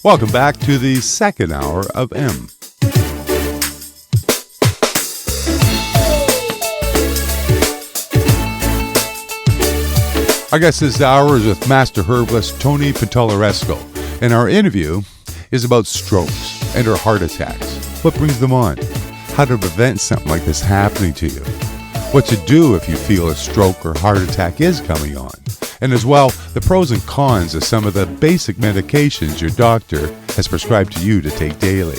Welcome back to the second hour of M. Our guest this hour is with Master Herbalist Tony Pantalleresco, and our interview is about strokes and or heart attacks. What brings them on? How to prevent something like this happening to you? What to do if you feel a stroke or heart attack is coming on? And as well, the pros and cons of some of the basic medications your doctor has prescribed to you to take daily.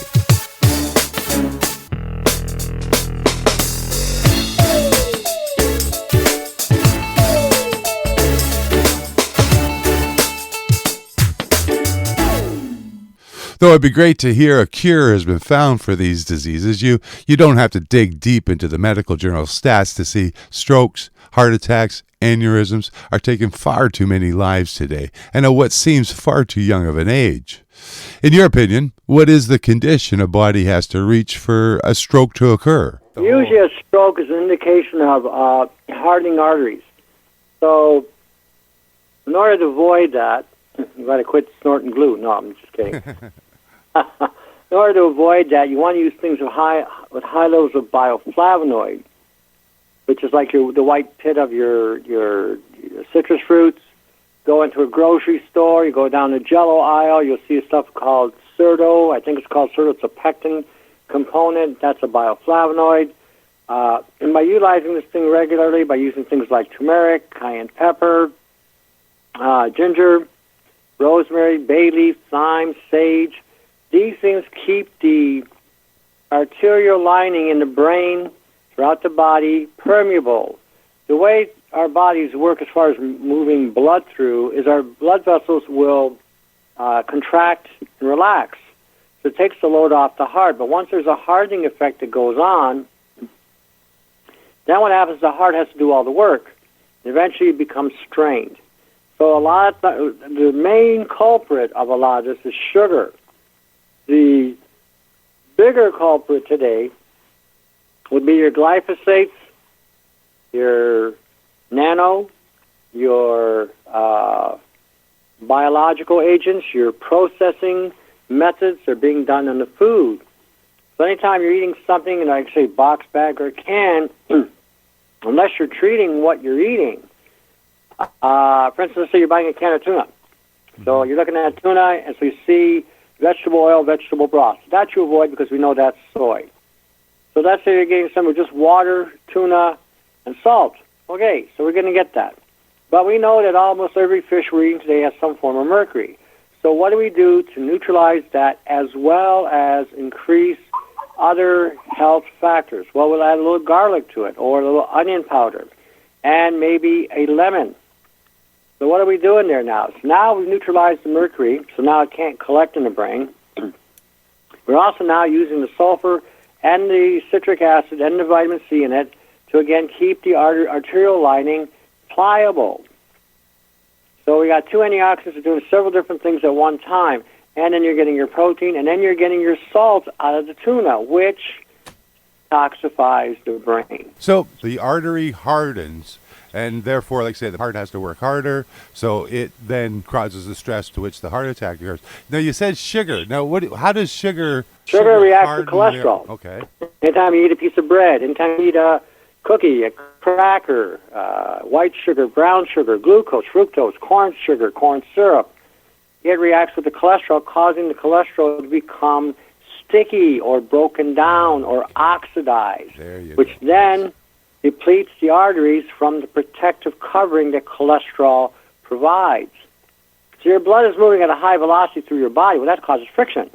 Though it'd be great to hear a cure has been found for these diseases, you don't have to dig deep into the medical journal stats to see strokes, heart attacks, aneurysms are taking far too many lives today, and at what seems far too young of an age. In your opinion, what is the condition a body has to reach for a stroke to occur? Usually a stroke is an indication of hardening arteries. So in order to avoid that, you got to quit snorting glue. No, I'm just kidding. In order to avoid that, you want to use things with high levels of bioflavonoid, which is like the white pit of your citrus fruits. Go into a grocery store, you go down the Jell-O aisle, you'll see stuff called Certo. I think it's called Certo. It's a pectin component. That's a bioflavonoid. And by utilizing this thing regularly, by using things like turmeric, cayenne pepper, ginger, rosemary, bay leaf, thyme, sage, these things keep the arterial lining in the brain throughout the body permeable. The way our bodies work as far as moving blood through is our blood vessels will contract and relax. So it takes the load off the heart. But once there's a hardening effect that goes on, then what happens is the heart has to do all the work. And eventually it becomes strained. So the main culprit of a lot of this is sugar. The bigger culprit today would be your glyphosates, your nano, your biological agents, your processing methods are being done in the food. So anytime you're eating something in, like, say, box, bag, or can, unless you're treating what you're eating, for instance, say you're buying a can of tuna. So you're looking at tuna, and so you see vegetable oil, vegetable broth. That you avoid because we know that's soy. So let's say you're getting some with just water, tuna, and salt. Okay, so we're going to get that. But we know that almost every fish we're eating today has some form of mercury. So what do we do to neutralize that as well as increase other health factors? Well, we'll add a little garlic to it or a little onion powder and maybe a lemon. So what are we doing there now? So now we've neutralized the mercury, so now it can't collect in the brain. We're also now using the sulfur and the citric acid and the vitamin C in it to, again, keep the arterial lining pliable. So we got two antioxidants doing several different things at one time. And then you're getting your protein, and then you're getting your salt out of the tuna, which toxifies the brain. So the artery hardens, and therefore, like I say, the heart has to work harder, so it then causes the stress to which the heart attack occurs. Now, you said sugar. Now, how does sugar... Sugar reacts to cholesterol. Okay. Anytime you eat a piece of bread, anytime you eat a cookie, a cracker, white sugar, brown sugar, glucose, fructose, corn sugar, corn syrup, it reacts with the cholesterol, causing the cholesterol to become sticky or broken down or oxidized, which then depletes the arteries from the protective covering that cholesterol provides. So your blood is moving at a high velocity through your body. Well, that causes friction.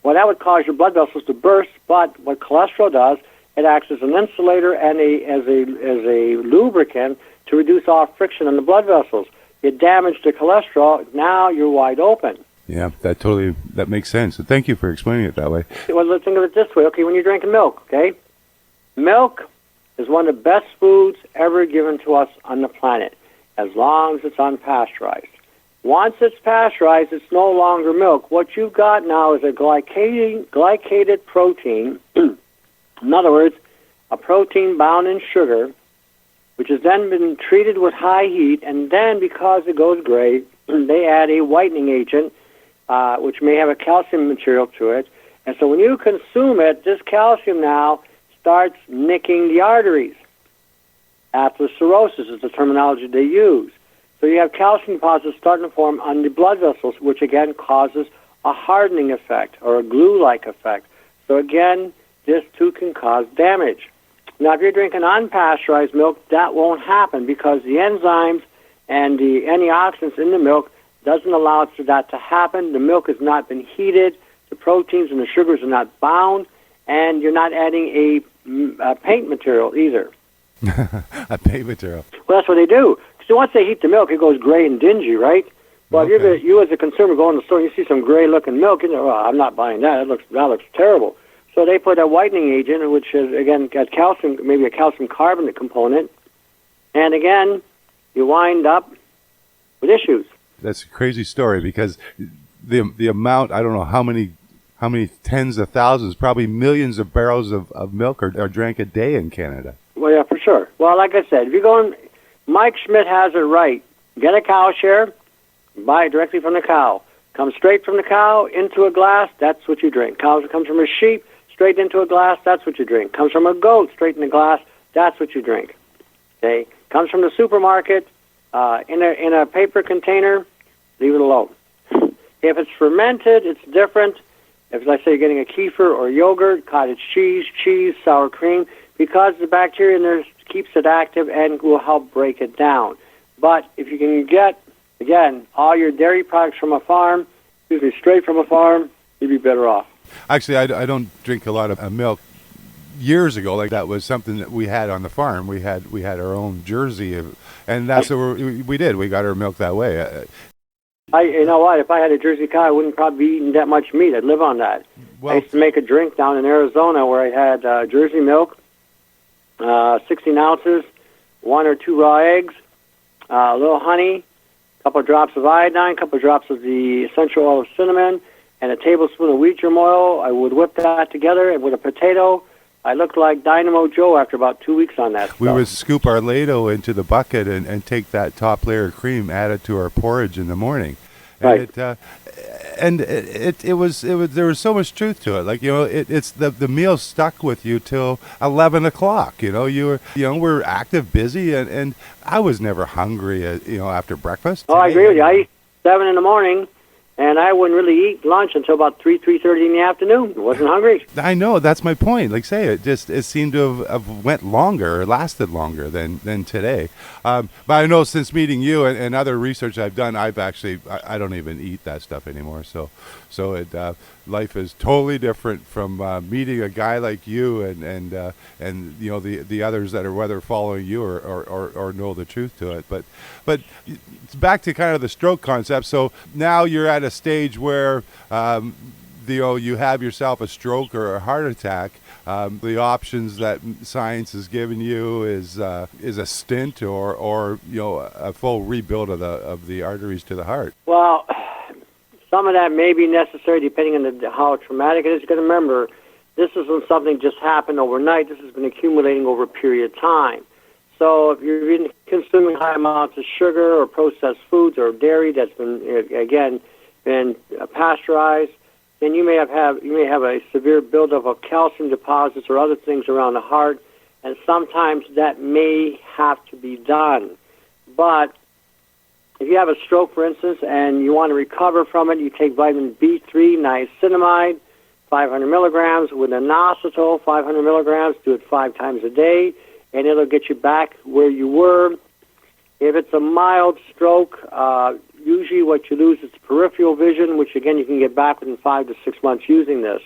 Well, that would cause your blood vessels to burst, but what cholesterol does, it acts as an insulator and as a lubricant to reduce all friction in the blood vessels. You damage the cholesterol, now you're wide open. Yeah, that makes sense. So thank you for explaining it that way. Well, let's think of it this way. Okay, when you're drinking milk, okay? Milk is one of the best foods ever given to us on the planet, as long as it's unpasteurized. Once it's pasteurized, it's no longer milk. What you've got now is a glycated protein. In other words, a protein bound in sugar, which has then been treated with high heat, and then because it goes gray, they add a whitening agent which may have a calcium material to it. And so when you consume it, this calcium now starts nicking the arteries. Atherosclerosis is the terminology they use. So you have calcium deposits starting to form on the blood vessels, which again causes a hardening effect or a glue-like effect. So again, this too can cause damage. Now, if you're drinking unpasteurized milk, that won't happen because the enzymes and the antioxidants in the milk doesn't allow for that to happen. The milk has not been heated, the proteins and the sugars are not bound, and you're not adding a paint material either. A paint material. Well, that's what they do. So once they heat the milk, it goes gray and dingy, right? Well, if you as a consumer go in the store and you see some gray-looking milk, you know, well, I'm not buying that. That looks terrible. So they put a whitening agent, which is, again, got calcium, maybe a calcium carbonate component, and again, you wind up with issues. That's a crazy story because the amount, I don't know how many tens of thousands, probably millions of barrels of milk are drank a day in Canada. Well, yeah, for sure. Well, like I said, if you're going, Mike Schmidt has it right. Get a cow share, buy it directly from the cow. Comes straight from the cow into a glass, that's what you drink. Cows comes from a sheep, straight into a glass, that's what you drink. Comes from a goat, straight in a glass, that's what you drink. Okay? Comes from the supermarket, in a paper container, leave it alone. If it's fermented, it's different. If, let's say, you're getting a kefir or yogurt, cottage cheese, sour cream, because the bacteria in there keeps it active and will help break it down. But if you can get, again, all your dairy products from a farm, straight from a farm, you'd be better off. Actually, I don't drink a lot of milk. Years ago, like that was something that we had on the farm. We had our own Jersey, and that's what we did. We got our milk that way. You know what? If I had a Jersey cow, I wouldn't probably be eating that much meat. I'd live on that. Well, I used to make a drink down in Arizona where I had Jersey milk, 16 ounces, 1 or 2 raw eggs, a little honey, a couple of drops of iodine, a couple of drops of the essential oil of cinnamon, and a tablespoon of wheat germ oil. I would whip that together with a potato. I looked like Dynamo Joe after about 2 weeks on that stuff. We would scoop our Lado into the bucket and take that top layer of cream, add it to our porridge in the morning. And right. It was there was so much truth to it. Like, you know, it's the meal stuck with you till 11 o'clock. You know, we're active, busy, and I was never hungry. After breakfast. Oh, I agree with you. I eat 7 in the morning. And I wouldn't really eat lunch until about 3:30 in the afternoon. I wasn't hungry. I know, that's my point. Like, say it seemed to have went longer, or lasted longer than today. But I know since meeting you and other research I've done, I don't even eat that stuff anymore. So life is totally different from meeting a guy like you and you know the others that are whether following you or know the truth to it. But it's back to kind of the stroke concept. So now you're at a stage where you have yourself a stroke or a heart attack. The options that science has given you is a stent or a full rebuild of the arteries to the heart. Well, some of that may be necessary depending on how traumatic it is. You got to remember, this isn't something just happened overnight. This has been accumulating over a period of time. So if you're consuming high amounts of sugar or processed foods or dairy that's been pasteurized, then you may have a severe buildup of calcium deposits or other things around the heart, and sometimes that may have to be done. But if you have a stroke, for instance, and you want to recover from it, you take vitamin B3, niacinamide, 500 milligrams with inositol, 500 milligrams. Do it 5 times a day, and it'll get you back where you were. If it's a mild stroke, usually what you lose is peripheral vision, which, again, you can get back within 5 to 6 months using this.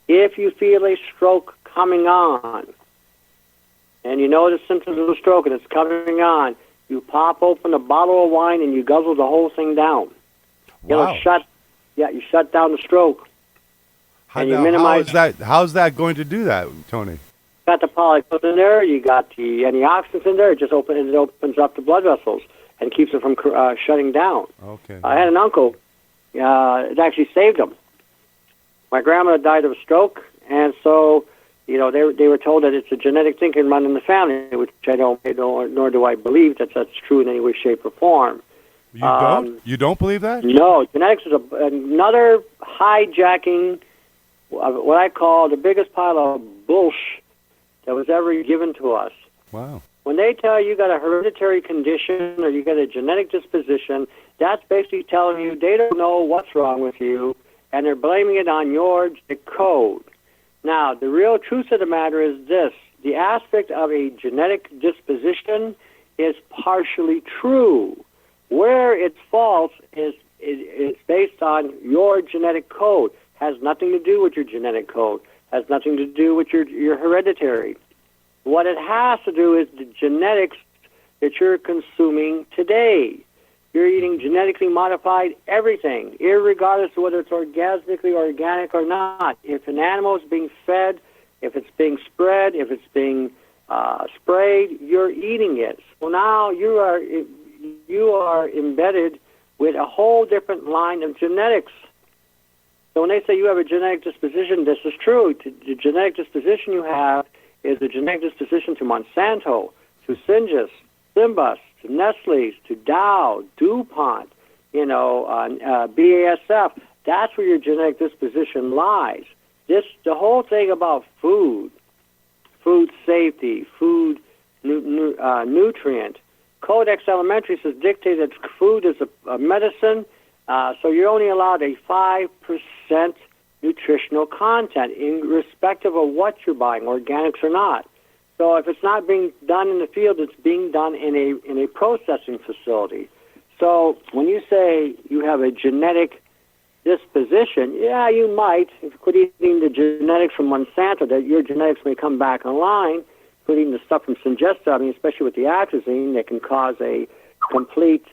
If you feel a stroke coming on, and you know the symptoms of the stroke and it's coming on, you pop open a bottle of wine and you guzzle the whole thing down. Wow. You shut down the stroke. And you minimize. How's that going to do that, Tony? You got the polypus in there, you got the antioxidants in there, it opens up the blood vessels and keeps it from shutting down. Okay. I had an uncle, it actually saved him. My grandmother died of a stroke, and so, they were told that it's a genetic thing can run in the family, which I don't, nor do I believe that that's true in any way, shape, or form. You don't? You don't believe that? No, genetics is another hijacking of what I call the biggest pile of bullshit that was ever given to us. Wow. When they tell you got a hereditary condition or you got a genetic disposition, that's basically telling you they don't know what's wrong with you, and they're blaming it on your genetic code. Now, the real truth of the matter is this. The aspect of a genetic disposition is partially true. Where it's false is based on your genetic code. Has nothing to do with your genetic code. Has nothing to do with your hereditary. What it has to do is the genetics that you're consuming today. You're eating genetically modified everything, irregardless of whether it's organically organic or not. If an animal is being fed, if it's being spread, if it's being sprayed, you're eating it. So now you are embedded with a whole different line of genetics. So when they say you have a genetic disposition, this is true. The genetic disposition you have is the genetic disposition to Monsanto, to Syngenta, Symbus, to Nestle's, to Dow, DuPont, BASF. That's where your genetic disposition lies. The whole thing about food safety, food nutrient. Codex Alimentarius has dictated that food is a medicine, so you're only allowed a 5% nutritional content, irrespective of what you're buying, organics or not. So if it's not being done in the field, it's being done in a processing facility. So when you say you have a genetic disposition, yeah, you might. If you quit eating the genetics from Monsanto, that your genetics may come back online. Quit eating the stuff from Syngenta, especially with the atrazine, that can cause a complete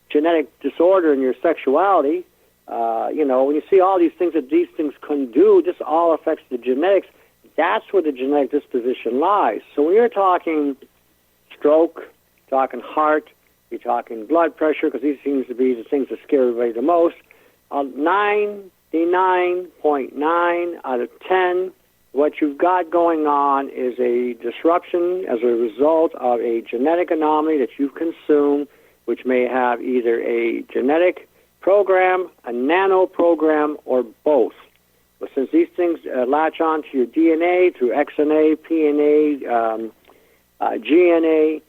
genetic disorder in your sexuality. When you see all these things that these things can do, this all affects the genetics. That's where the genetic disposition lies. So when you're talking stroke, talking heart, you're talking blood pressure, because these seems to be the things that scare everybody the most. 99.9 out of 10, what you've got going on is a disruption as a result of a genetic anomaly that you've consumed, which may have either a genetic program, a nano program, or both. But since these things latch on to your DNA through XNA, PNA, GNA,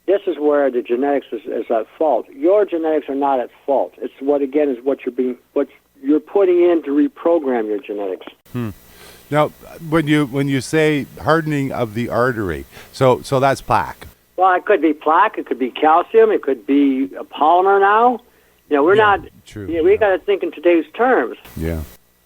this is where the genetics is at fault. Your genetics are not at fault. It's what you're putting in to reprogram your genetics. Now, when you say hardening of the artery, so that's plaque. Well, it could be plaque. It could be calcium. It could be a polymer. Now, we're not. True. We got to think in today's terms. Yeah.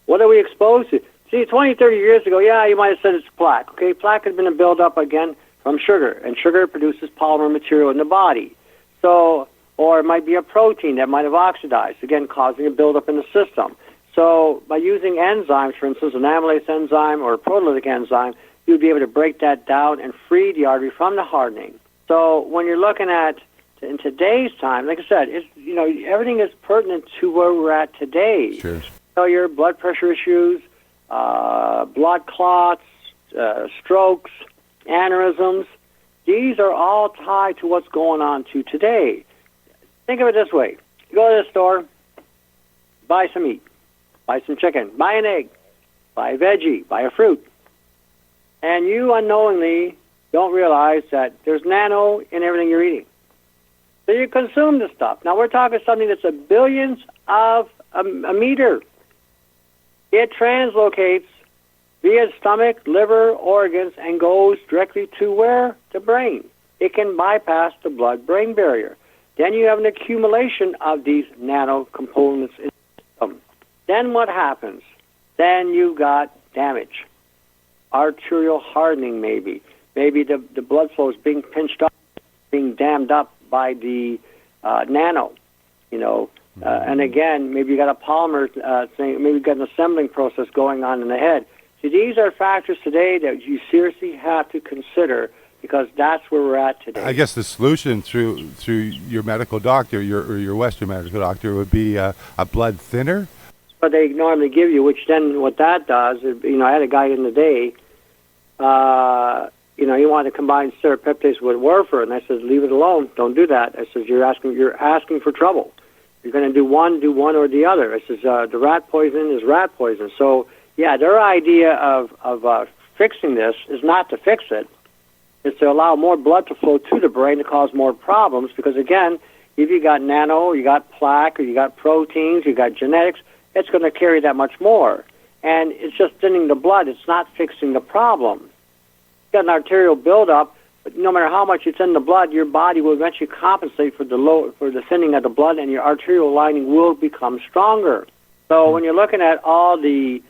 What are we exposed to? See, 20, 30 years ago, you might have said it's plaque. Okay, plaque has been a buildup again from sugar, and sugar produces polymer material in the body. So, or it might be a protein that might have oxidized, again, causing a buildup in the system. So, by using enzymes, for instance, an amylase enzyme or a proteolytic enzyme, you'd be able to break that down and free the artery from the hardening. So, when you're looking at in today's time, like I said, everything is pertinent to where we're at today. Sure. So your blood pressure issues, blood clots, strokes, aneurysms, these are all tied to what's going on to today. Think of it this way. You go to the store, buy some meat, buy some chicken, buy an egg, buy a veggie, buy a fruit. And you unknowingly don't realize that there's nano in everything you're eating. So you consume the stuff. Now we're talking something that's a billionth of a meter. It translocates via stomach, liver, organs, and goes directly to where? The brain. It can bypass the blood-brain barrier. Then you have an accumulation of these nano components in the system. Then what happens? Then you've got damage. Arterial hardening, maybe. Maybe the blood flow is being pinched up, being dammed up by the nano, and again, maybe you got a polymer thing, maybe you got an assembling process going on in the head. See, these are factors today that you seriously have to consider because that's where we're at today. I guess the solution through your medical doctor, your Western medical doctor, would be a blood thinner. What they normally give you, which then what that does, is, I had a guy in the day, you want to combine serrapeptase with warfarin. And I said, leave it alone. Don't do that. I said, you're asking for trouble. You're going to do one or the other. I says, the rat poison is rat poison. So, yeah, their idea of fixing this is not to fix it. It's to allow more blood to flow to the brain to cause more problems because, again, if you got nano, you got plaque, or you got proteins, you got genetics, it's going to carry that much more. And it's just thinning the blood. It's not fixing the problem. You got an arterial buildup, but no matter how much you thin the blood, your body will eventually compensate for the thinning of the blood, and your arterial lining will become stronger. So when you're looking at all the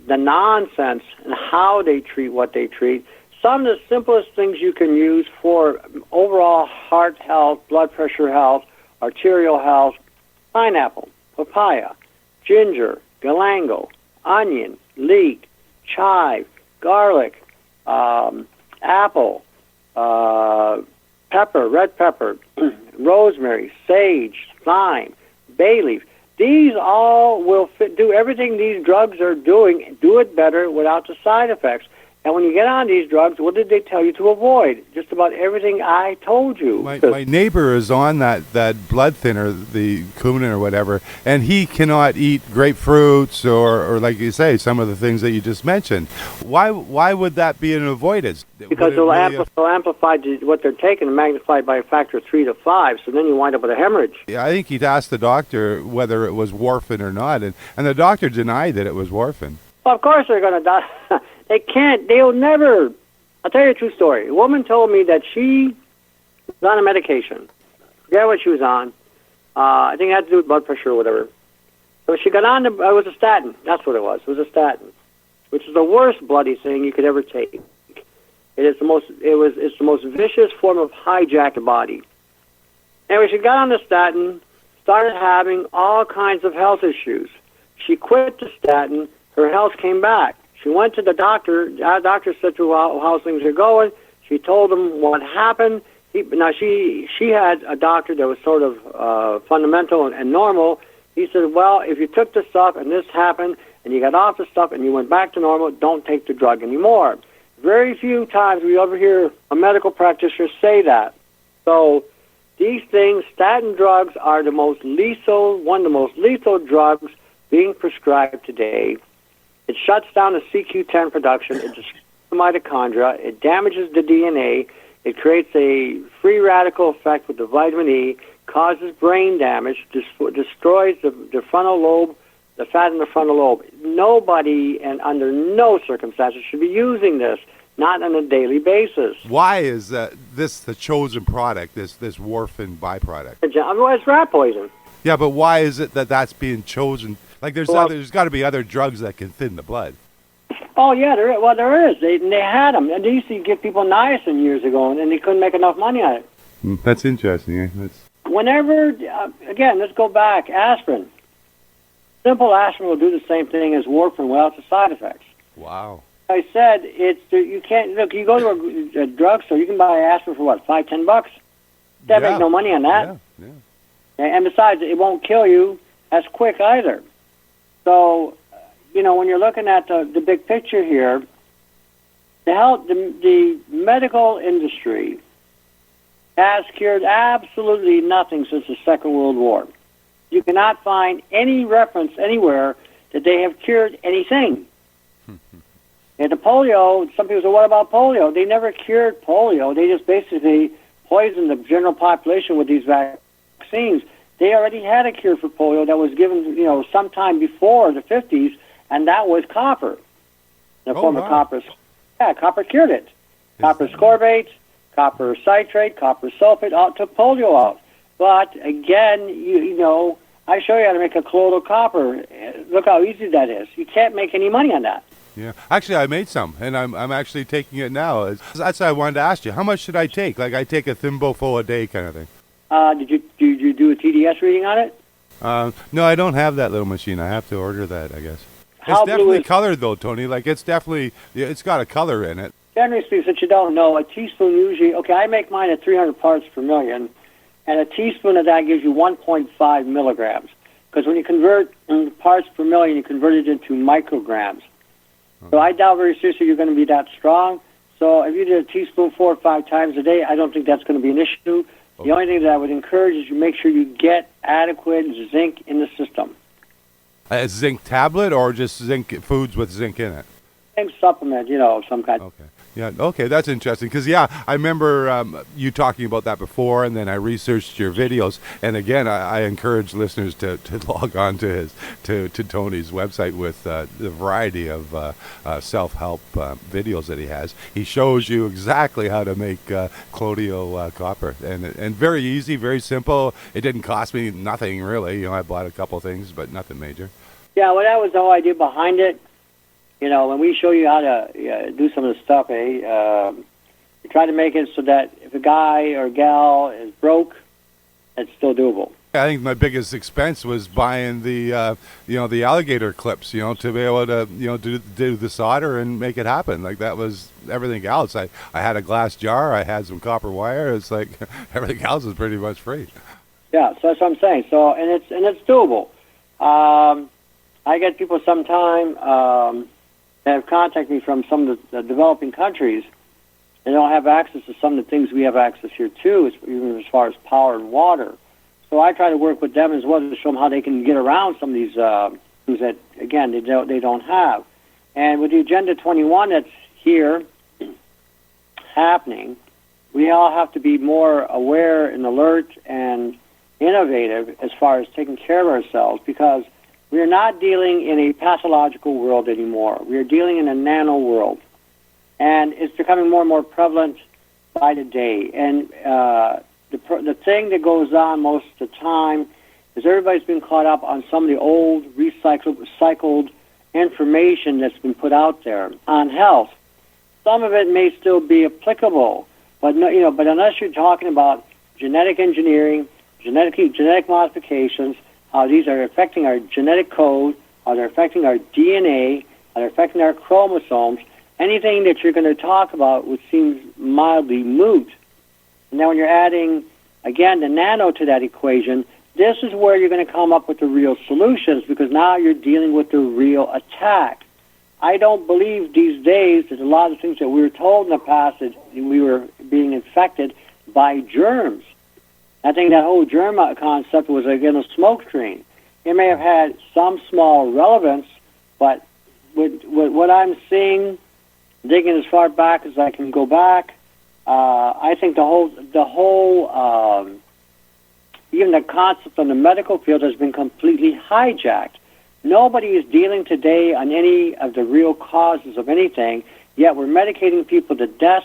nonsense and how they treat what they treat, some of the simplest things you can use for overall heart health, blood pressure health, arterial health: pineapple, papaya, ginger, galangal, onion, leek, chive, garlic, apple, pepper, red pepper, rosemary, sage, thyme, bay leaf. These all will do everything these drugs are doing, do it better without the side effects. And when you get on these drugs, what did they tell you to avoid? Just about everything I told you. My neighbor is on that blood thinner, the Coumadin or whatever, and he cannot eat grapefruits or like you say, some of the things that you just mentioned. Why would that be an avoidance? Because they'll amplify what they're taking and magnify it by a factor of 3 to 5, so then you wind up with a hemorrhage. Yeah, I think he'd asked the doctor whether it was warfarin or not, and the doctor denied that it was warfarin. Well, of course they're going to die. They can't. They'll never. I'll tell you a true story. A woman told me that she was on a medication. Forget what she was on. I think it had to do with blood pressure or whatever. So she got on. It was a statin. That's what it was. It was a statin, which is the worst bloody thing you could ever take. It's the most vicious form of hijack the body. Anyway, she got on the statin, started having all kinds of health issues. She quit the statin. Her health came back. She went to the doctor. Our doctor said to her how things are going. She told him what happened. She had a doctor that was sort of fundamental and normal. He said, well, if you took the stuff and this happened and you got off the stuff and you went back to normal, don't take the drug anymore. Very few times we ever hear a medical practitioner say that. So these things, statin drugs, are one of the most lethal drugs being prescribed today. It shuts down the CQ10 production. It destroys the mitochondria. It damages the DNA. It creates a free radical effect with the vitamin E, causes brain damage, destroys the frontal lobe, the fat in the frontal lobe. Nobody, and under no circumstances, should be using this, not on a daily basis. Why is this the chosen product, this warfarin byproduct? Well, it's rat poison. Yeah, but why is it that that's being chosen? Like, there's got to be other drugs that can thin the blood. Oh, yeah, there is. They had them. And they used to give people niacin years ago, and they couldn't make enough money on it. That's interesting. Eh? Whenever, again, let's go back. Aspirin. Simple aspirin will do the same thing as warfarin without the side effects. Wow. I said, you can't, look, you go to a drugstore, you can buy aspirin for what, $5-10? They make no money on that. Yeah. And besides, it won't kill you as quick either. So, when you're looking at the big picture here, the medical industry has cured absolutely nothing since the Second World War. You cannot find any reference anywhere that they have cured anything. And the polio, some people say, what about polio? They never cured polio. They just basically poisoned the general population with these vaccines. They already had a cure for polio that was given, sometime before the 50s, and that was copper. The form of copper. Yeah, copper cured it. Copper ascorbate, copper citrate, copper sulfate, all took polio out. But again, I show you how to make a colloidal copper. Look how easy that is. You can't make any money on that. Yeah, actually, I made some, and I'm actually taking it now. That's why I wanted to ask you, how much should I take? Like, I take a thimbleful a day, kind of thing. Did you do a TDS reading on it? No, I don't have that little machine. I have to order that, I guess. It's definitely colored, though, Tony. Like, it's got a color in it. Generally speaking, since you don't know, a teaspoon usually, I make mine at 300 parts per million, and a teaspoon of that gives you 1.5 milligrams. Because when you convert parts per million, you convert it into micrograms. So I doubt very seriously you're going to be that strong. So if you did a teaspoon 4 or 5 times a day, I don't think that's going to be an issue. The only thing that I would encourage is you make sure you get adequate zinc in the system. A zinc tablet or just zinc foods with zinc in it? Same supplement, of some kind. Okay. Yeah. Okay. That's interesting because I remember you talking about that before, and then I researched your videos. And again, I encourage listeners to log on to Tony's website with the variety of self-help videos that he has. He shows you exactly how to make colloidal copper, and very easy, very simple. It didn't cost me nothing really. I bought a couple things, but nothing major. Yeah. Well, that was the whole idea behind it. When we show you how to do some of the stuff, we try to make it so that if a guy or gal is broke, it's still doable. I think my biggest expense was buying the the alligator clips, to be able to do the solder and make it happen. Like that was everything else. I had a glass jar, I had some copper wire. It's like everything else is pretty much free. Yeah, so that's what I'm saying. So and it's doable. I get people sometime. That have contacted me from some of the developing countries. They don't have access to some of the things we have access here too, even as far as power and water. So I try to work with them as well to show them how they can get around some of these things that, again, they don't have. And with the Agenda 21 that's here happening, we all have to be more aware and alert and innovative as far as taking care of ourselves, because we are not dealing in a pathological world anymore. We are dealing in a nano world. And it's becoming more and more prevalent by the day. And the thing that goes on most of the time is everybody's been caught up on some of the old recycled information that's been put out there on health. Some of it may still be applicable, but but unless you're talking about genetic engineering, genetic modifications, how these are affecting our genetic code, how they're affecting our DNA, how they're affecting our chromosomes. Anything that you're going to talk about would seem mildly moot. And then when you're adding, again, the nano to that equation, this is where you're going to come up with the real solutions, because now you're dealing with the real attack. I don't believe these days that a lot of things that we were told in the past that we were being infected by germs. I think that whole germ concept was, again, a smoke screen. It may have had some small relevance, but with what I'm seeing, digging as far back as I can go back, I think the whole even the concept on the medical field has been completely hijacked. Nobody is dealing today on any of the real causes of anything, yet we're medicating people to death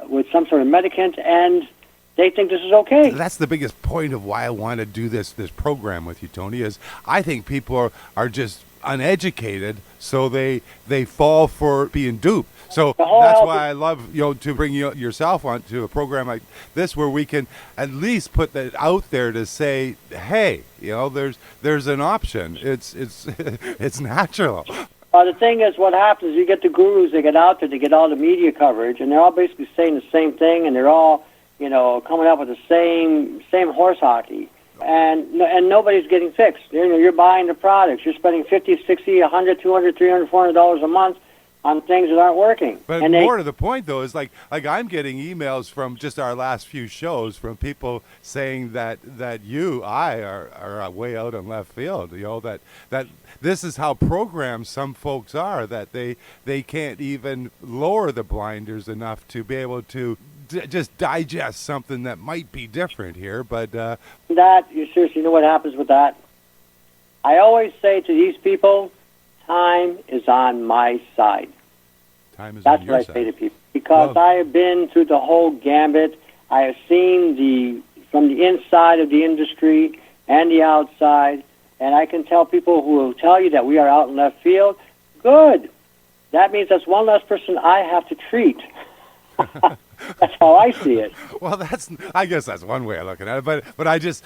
with some sort of medicament, and they think this is okay. That's the biggest point of why I want to do this program with you, Tony, is I think people are just uneducated, so they fall for being duped. So that's why I love to bring yourself onto a program like this, where we can at least put that out there to say, hey, there's an option. It's it's natural. The thing is, what happens is you get the gurus, they get out there, they get all the media coverage, and they're all basically saying the same thing, and they're all coming up with the same horse hockey, and nobody's getting fixed. You're buying the products. You're spending $50, $60, $100, $200, $300, $400 a month on things that aren't working. But more to the point, though, is like I'm getting emails from just our last few shows from people saying that I are way out in left field. That this is how programmed some folks are, that they can't even lower the blinders enough to be able to just digest something that might be different here. But you seriously know what happens with that? I always say to these people, time is on my side. Time is That's on your what side. I say to people, because I have been through the whole gambit. I have seen from the inside of the industry and the outside, and I can tell people who will tell you that we are out in left field, good. That means that's one less person I have to treat. That's how I see it. Well, I guess that's one way of looking at it. But I just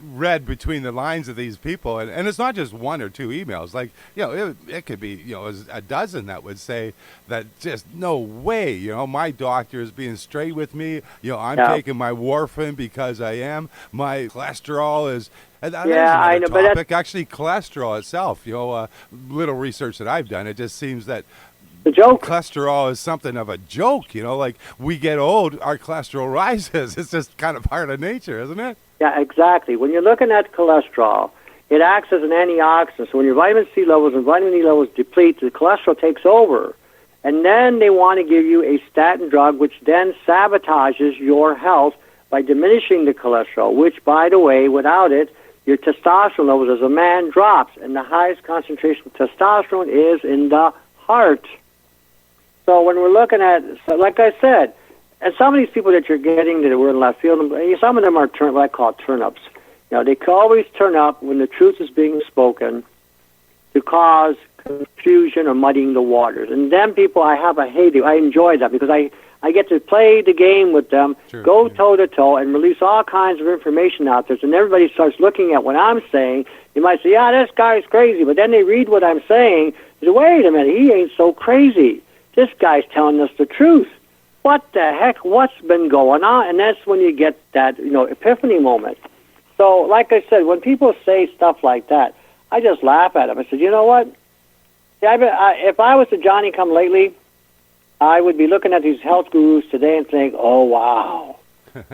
read between the lines of these people, and it's not just one or two emails. Like it could be a dozen that would say that just no way. My doctor is being straight with me. I'm taking my warfarin because I am. My cholesterol is. And I know. Topic. Actually, cholesterol itself. Little research that I've done, it just seems that a joke. Cholesterol is something of a joke, like we get old, our cholesterol rises. It's just kind of part of nature, isn't it? Yeah, exactly. When you're looking at cholesterol, it acts as an antioxidant. So when your vitamin C levels and vitamin E levels deplete, the cholesterol takes over. And then they want to give you a statin drug, which then sabotages your health by diminishing the cholesterol, which, by the way, without it, your testosterone levels as a man drops. And the highest concentration of testosterone is in the heart. So when we're looking at, like I said, and some of these people that you're getting that were in left field, some of them are what I call turn-ups. They can always turn up when the truth is being spoken to cause confusion or muddying the waters. And them people, I enjoy that because I get to play the game with them, go toe-to-toe, and release all kinds of information out there. And everybody starts looking at what I'm saying. You might say, yeah, this guy's crazy. But then they read what I'm saying. They say, wait a minute, he ain't so crazy. This guy's telling us the truth. What the heck? What's been going on? And that's when you get that, epiphany moment. So, like I said, when people say stuff like that, I just laugh at them. I said, you know what? If I was a Johnny-come-lately, I would be looking at these health gurus today and think, oh, wow.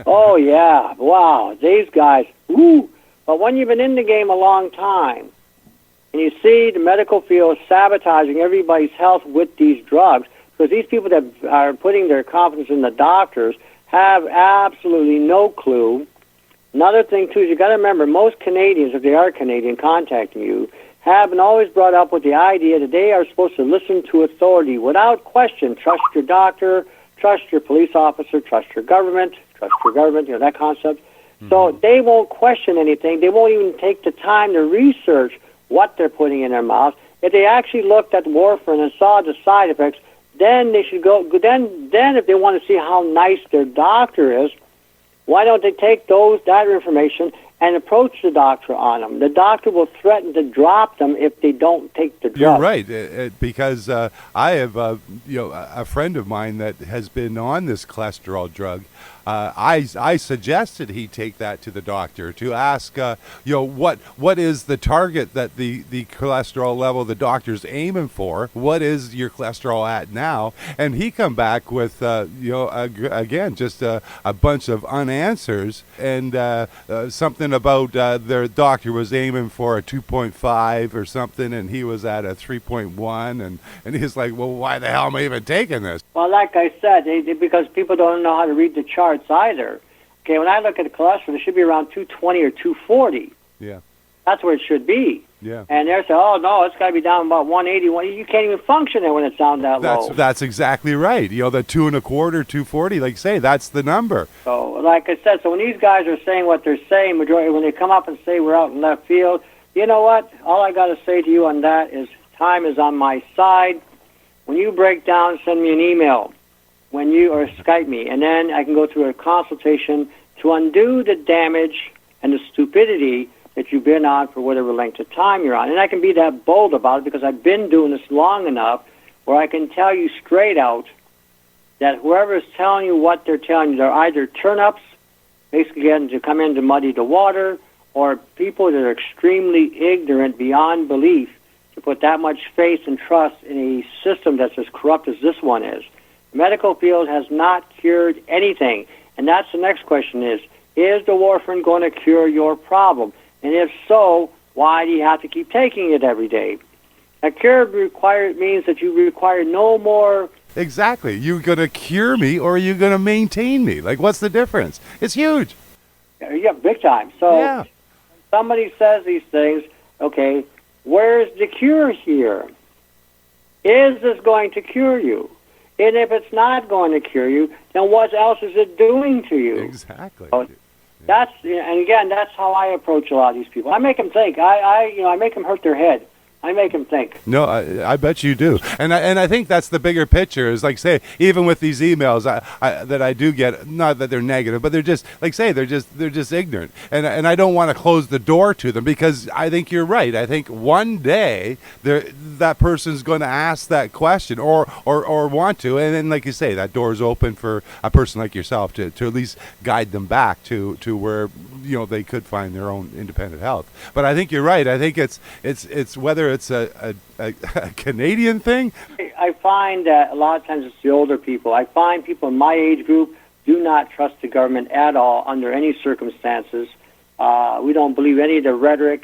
Oh, yeah, wow, these guys, woo. But when you've been in the game a long time and you see the medical field sabotaging everybody's health with these drugs, because these people that are putting their confidence in the doctors have absolutely no clue. Another thing, too, is you got to remember, most Canadians, if they are Canadian contacting you, have been always brought up with the idea that they are supposed to listen to authority without question. Trust your doctor, trust your police officer, trust your government, that concept. Mm-hmm. So they won't question anything. They won't even take the time to research what they're putting in their mouth. If they actually looked at warfarin and saw the side effects, then they should go. Then if they want to see how nice their doctor is, why don't they take that information and approach the doctor on them? The doctor will threaten to drop them if they don't take the drug. You're right, because I have a friend of mine that has been on this cholesterol drug. I suggested he take that to the doctor to ask, what is the target that the cholesterol level the doctor's aiming for? What is your cholesterol at now? And he come back with, again, just a bunch of unanswers and something about their doctor was aiming for a 2.5 or something, and he was at a 3.1, and he's like, well, why the hell am I even taking this? Well, like I said, because people don't know how to read the charts either. Okay, when I look at the cholesterol, it should be around 220 or 240. Yeah. That's where it should be. Yeah. And they're saying, oh, no, it's got to be down about 180. You can't even function there when it's down that low. That's exactly right. The 2.25, 240, like say, that's the number. So, like I said, so when these guys are saying what they're saying, majority when they come up and say we're out in left field, you know what? All I got to say to you on that is time is on my side. When you break down, send me an email. Or Skype me, and then I can go through a consultation to undo the damage and the stupidity that you've been on for whatever length of time you're on. And I can be that bold about it because I've been doing this long enough where I can tell you straight out that whoever is telling you what they're telling you, they're either turn-ups, basically getting to come in to muddy the water, or people that are extremely ignorant beyond belief to put that much faith and trust in a system that's as corrupt as this one is. The medical field has not cured anything. And that's the next question is the warfarin going to cure your problem? And if so, why do you have to keep taking it every day? A cure means that you require no more... Exactly. You're going to cure me or are you going to maintain me? Like, what's the difference? It's huge. Yeah, big time. So when somebody says these things, okay, where's the cure here? Is this going to cure you? And if it's not going to cure you, then what else is it doing to you? Exactly. So and again, that's how I approach a lot of these people. I make them think. I make them hurt their head. I make them think. No, I bet you do, and I think that's the bigger picture. Is like say, even with these emails that I do get, not that they're negative, but they're just like say they're just ignorant, and I don't want to close the door to them because I think you're right. I think one day that person's going to ask that question or want to, and then like you say, that door is open for a person like yourself to at least guide them back to where they could find their own independent health. But I think you're right. I think it's whether it's a Canadian thing. I find that a lot of times it's the older people. I find people in my age group do not trust the government at all under any circumstances. We don't believe any of the rhetoric.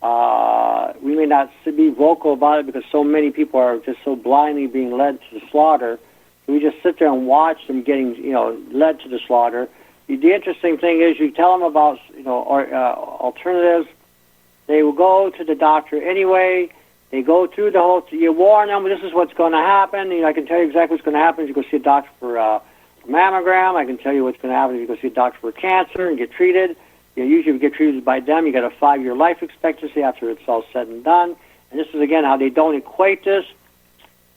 We may not be vocal about it because so many people are just so blindly being led to the slaughter. We just sit there and watch them getting, led to the slaughter. The interesting thing is you tell them about, alternatives. They will go to the doctor anyway. They go through the whole, you warn them, this is what's going to happen. I can tell you exactly what's going to happen if you go see a doctor for a mammogram. I can tell you what's going to happen if you go see a doctor for cancer and get treated. Usually if you get treated by them, you got a 5-year life expectancy after it's all said and done. And this is, again, how they don't equate this.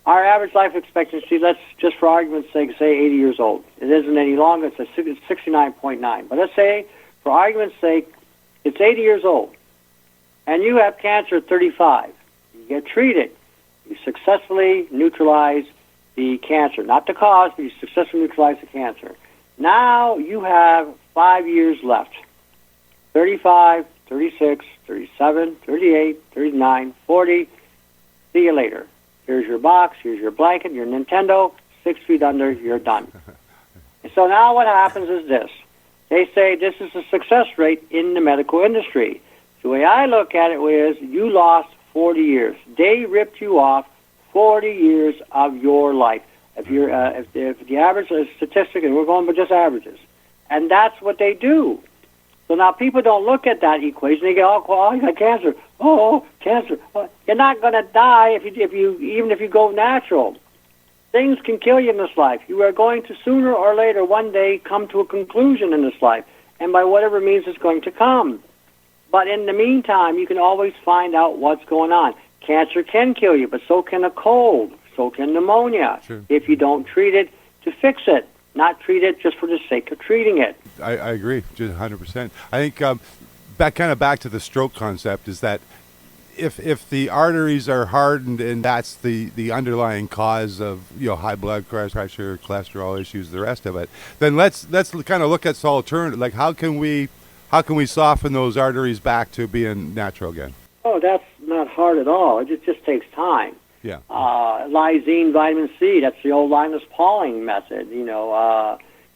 Our average life expectancy, let's just for argument's sake say 80 years old. It isn't any longer. It's 69.9. But let's say, for argument's sake, it's 80 years old. And you have cancer at 35. You get treated. You successfully neutralize the cancer. Not the cause, but you successfully neutralize the cancer. Now you have 5 years left. 35, 36, 37, 38, 39, 40. See you later. Here's your box, here's your blanket, your Nintendo, 6 feet under, you're done. And so now what happens is this. They say this is a success rate in the medical industry. The way I look at it is you lost 40 years. They ripped you off 40 years of your life. If you're, if the average statistic, and we're going by just averages, and that's what they do. So now people don't look at that equation. They go, oh, you got cancer. Oh, cancer. Well, you're not going to die even if you go natural. Things can kill you in this life. You are going to sooner or later one day come to a conclusion in this life, and by whatever means it's going to come. But in the meantime, you can always find out what's going on. Cancer can kill you, but so can a cold, so can pneumonia, sure, if you don't treat it to fix it, not treat it just for the sake of treating it. I agree, just 100%. I think back to the stroke concept is that if the arteries are hardened and that's the underlying cause of high blood pressure, cholesterol issues, the rest of it, then let's kind of look at some alternative. Like how can we soften those arteries back to being natural again? Oh, that's not hard at all. It just takes time. Yeah. Lysine, vitamin C, that's the old Linus Pauling method,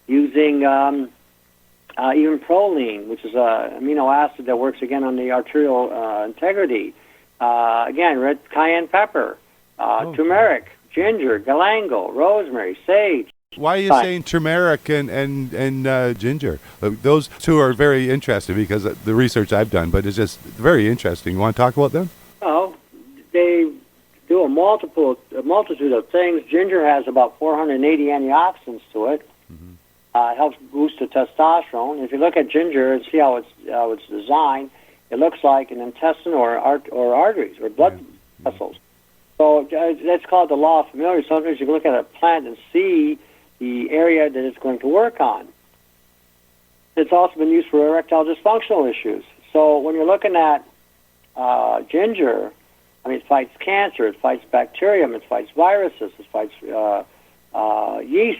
using even proline, which is an amino acid that works, again, on the arterial integrity. Again, red cayenne pepper, turmeric, ginger, galangal, rosemary, sage. Why are you saying turmeric and ginger? Those two are very interesting because of the research I've done, but it's just very interesting. You want to talk about them? Oh, they do a multitude of things. Ginger has about 480 antioxidants to it. Mm-hmm. It helps boost the testosterone. If you look at ginger and see how it's designed, it looks like an intestine or arteries or blood vessels. So that's called the law of familiarity. Sometimes you can look at a plant and see the area that it's going to work on. It's also been used for erectile dysfunctional issues. So when you're looking at ginger, it fights cancer, it fights bacterium, it fights viruses, it fights yeast,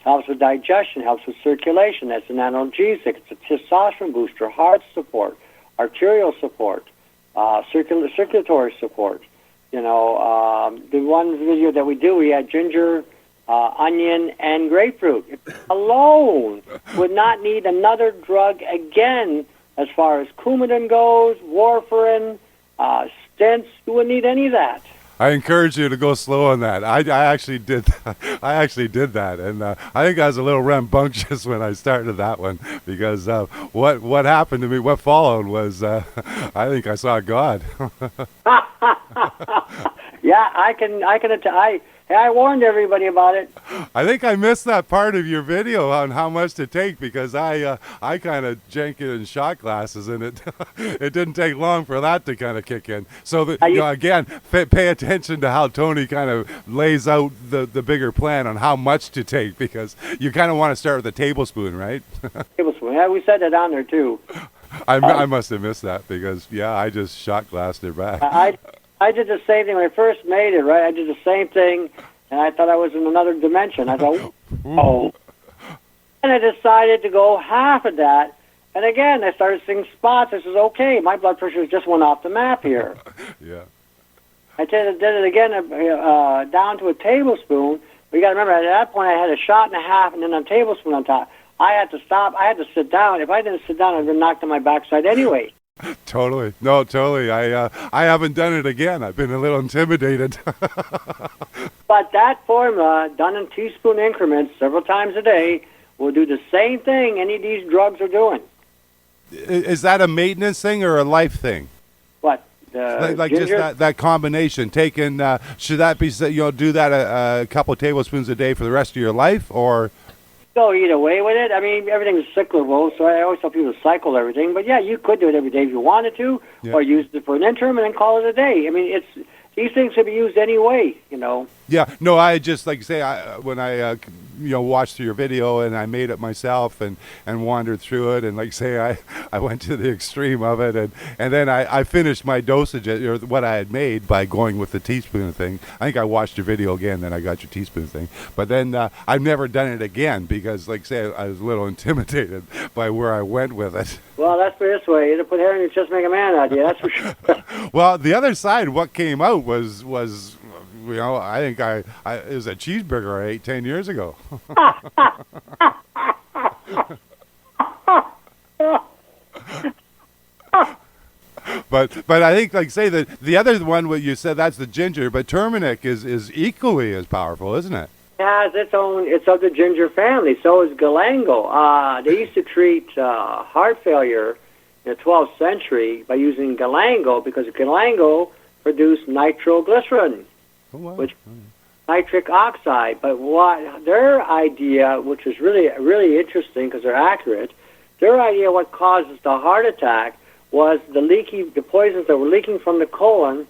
helps with digestion, helps with circulation. That's an analgesic. It's a testosterone booster, heart support, arterial support, circulatory support. The one video that we do, we had ginger, onion, and grapefruit. It alone would not need another drug again as far as Coumadin goes, warfarin, stents. You wouldn't need any of that. I encourage you to go slow on that. I actually did. I actually did that, and I think I was a little rambunctious when I started that one because what happened to me, what followed was I think I saw God. Yeah, I warned everybody about it. I think I missed that part of your video on how much to take because I kind of drank it in shot glasses, and it didn't take long for that to kind of kick in. So again, pay attention to how Tony kind of lays out the bigger plan on how much to take because you kind of want to start with a tablespoon, right? Tablespoon. Yeah, we said that on there too. I must have missed that because I just shot glassed it back. I did the same thing when I first made it, right? I did the same thing, and I thought I was in another dimension. I thought, oh. And I decided to go half of that, and again, I started seeing spots. I said, okay, my blood pressure just went off the map here. Yeah. I did it again down to a tablespoon. But you got to remember, at that point, I had a shot and a half and then a tablespoon on top. I had to stop. I had to sit down. If I didn't sit down, I'd been knocked on my backside anyway. Totally. No, totally. I haven't done it again. I've been a little intimidated. But that formula, done in teaspoon increments several times a day, will do the same thing any of these drugs are doing. Is that a maintenance thing or a life thing? What? Like ginger? just that combination. Taking should that be do that a couple of tablespoons a day for the rest of your life, or Go either way with it. I mean, everything's cyclical, so I always tell people to cycle everything. But yeah, you could do it every day if you wanted to, or use it for an interim and then call it a day. I mean, these things can be used any way, you know. Yeah, no, I just like say when I watched your video and I made it myself and wandered through it and like say I went to the extreme of it and then I finished my dosage or what I had made by going with the teaspoon thing. I think I watched your video again, then I got your teaspoon thing. But then I've never done it again because like say I was a little intimidated by where I went with it. Well, that's this way. You put hair in your chest, make a man out of you. That's for sure. Well, the other side, what came out was I think it was a cheeseburger I ate 10 years ago. But I think like say that the other one what you said that's the ginger, but turmeric is equally as powerful, isn't it? It has its own. It's of the ginger family. So is galangal. They used to treat heart failure in the 12th century by using galangal because galangal produced nitroglycerin. Oh, wow. Which nitric oxide. But what their idea, which is really interesting because they're accurate, their idea what causes the heart attack was the poisons that were leaking from the colon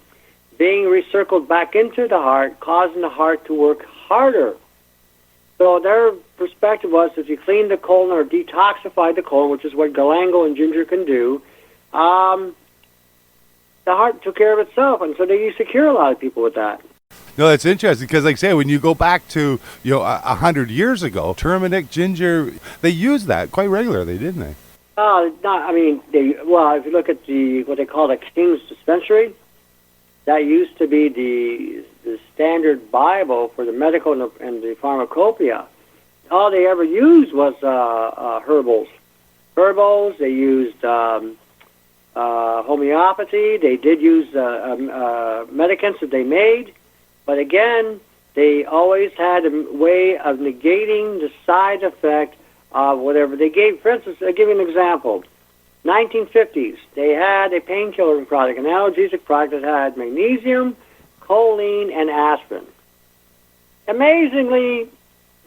being recircled back into the heart, causing the heart to work harder. So their perspective was if you clean the colon or detoxify the colon, which is what galangal and ginger can do, the heart took care of itself, and so they used to cure a lot of people with that. No, that's interesting because, like I say, when you go back to 100 years ago, turmeric, ginger, they used that quite regularly, didn't they? If you look at what they call the King's Dispensary, that used to be the standard Bible for the medical and the pharmacopoeia. All they ever used was herbals. They used homeopathy. They did use medicaments that they made. But again, they always had a way of negating the side effect of whatever they gave. For instance, I'll give you an example. 1950s, they had a painkiller product, an analgesic product that had magnesium, choline, and aspirin. Amazingly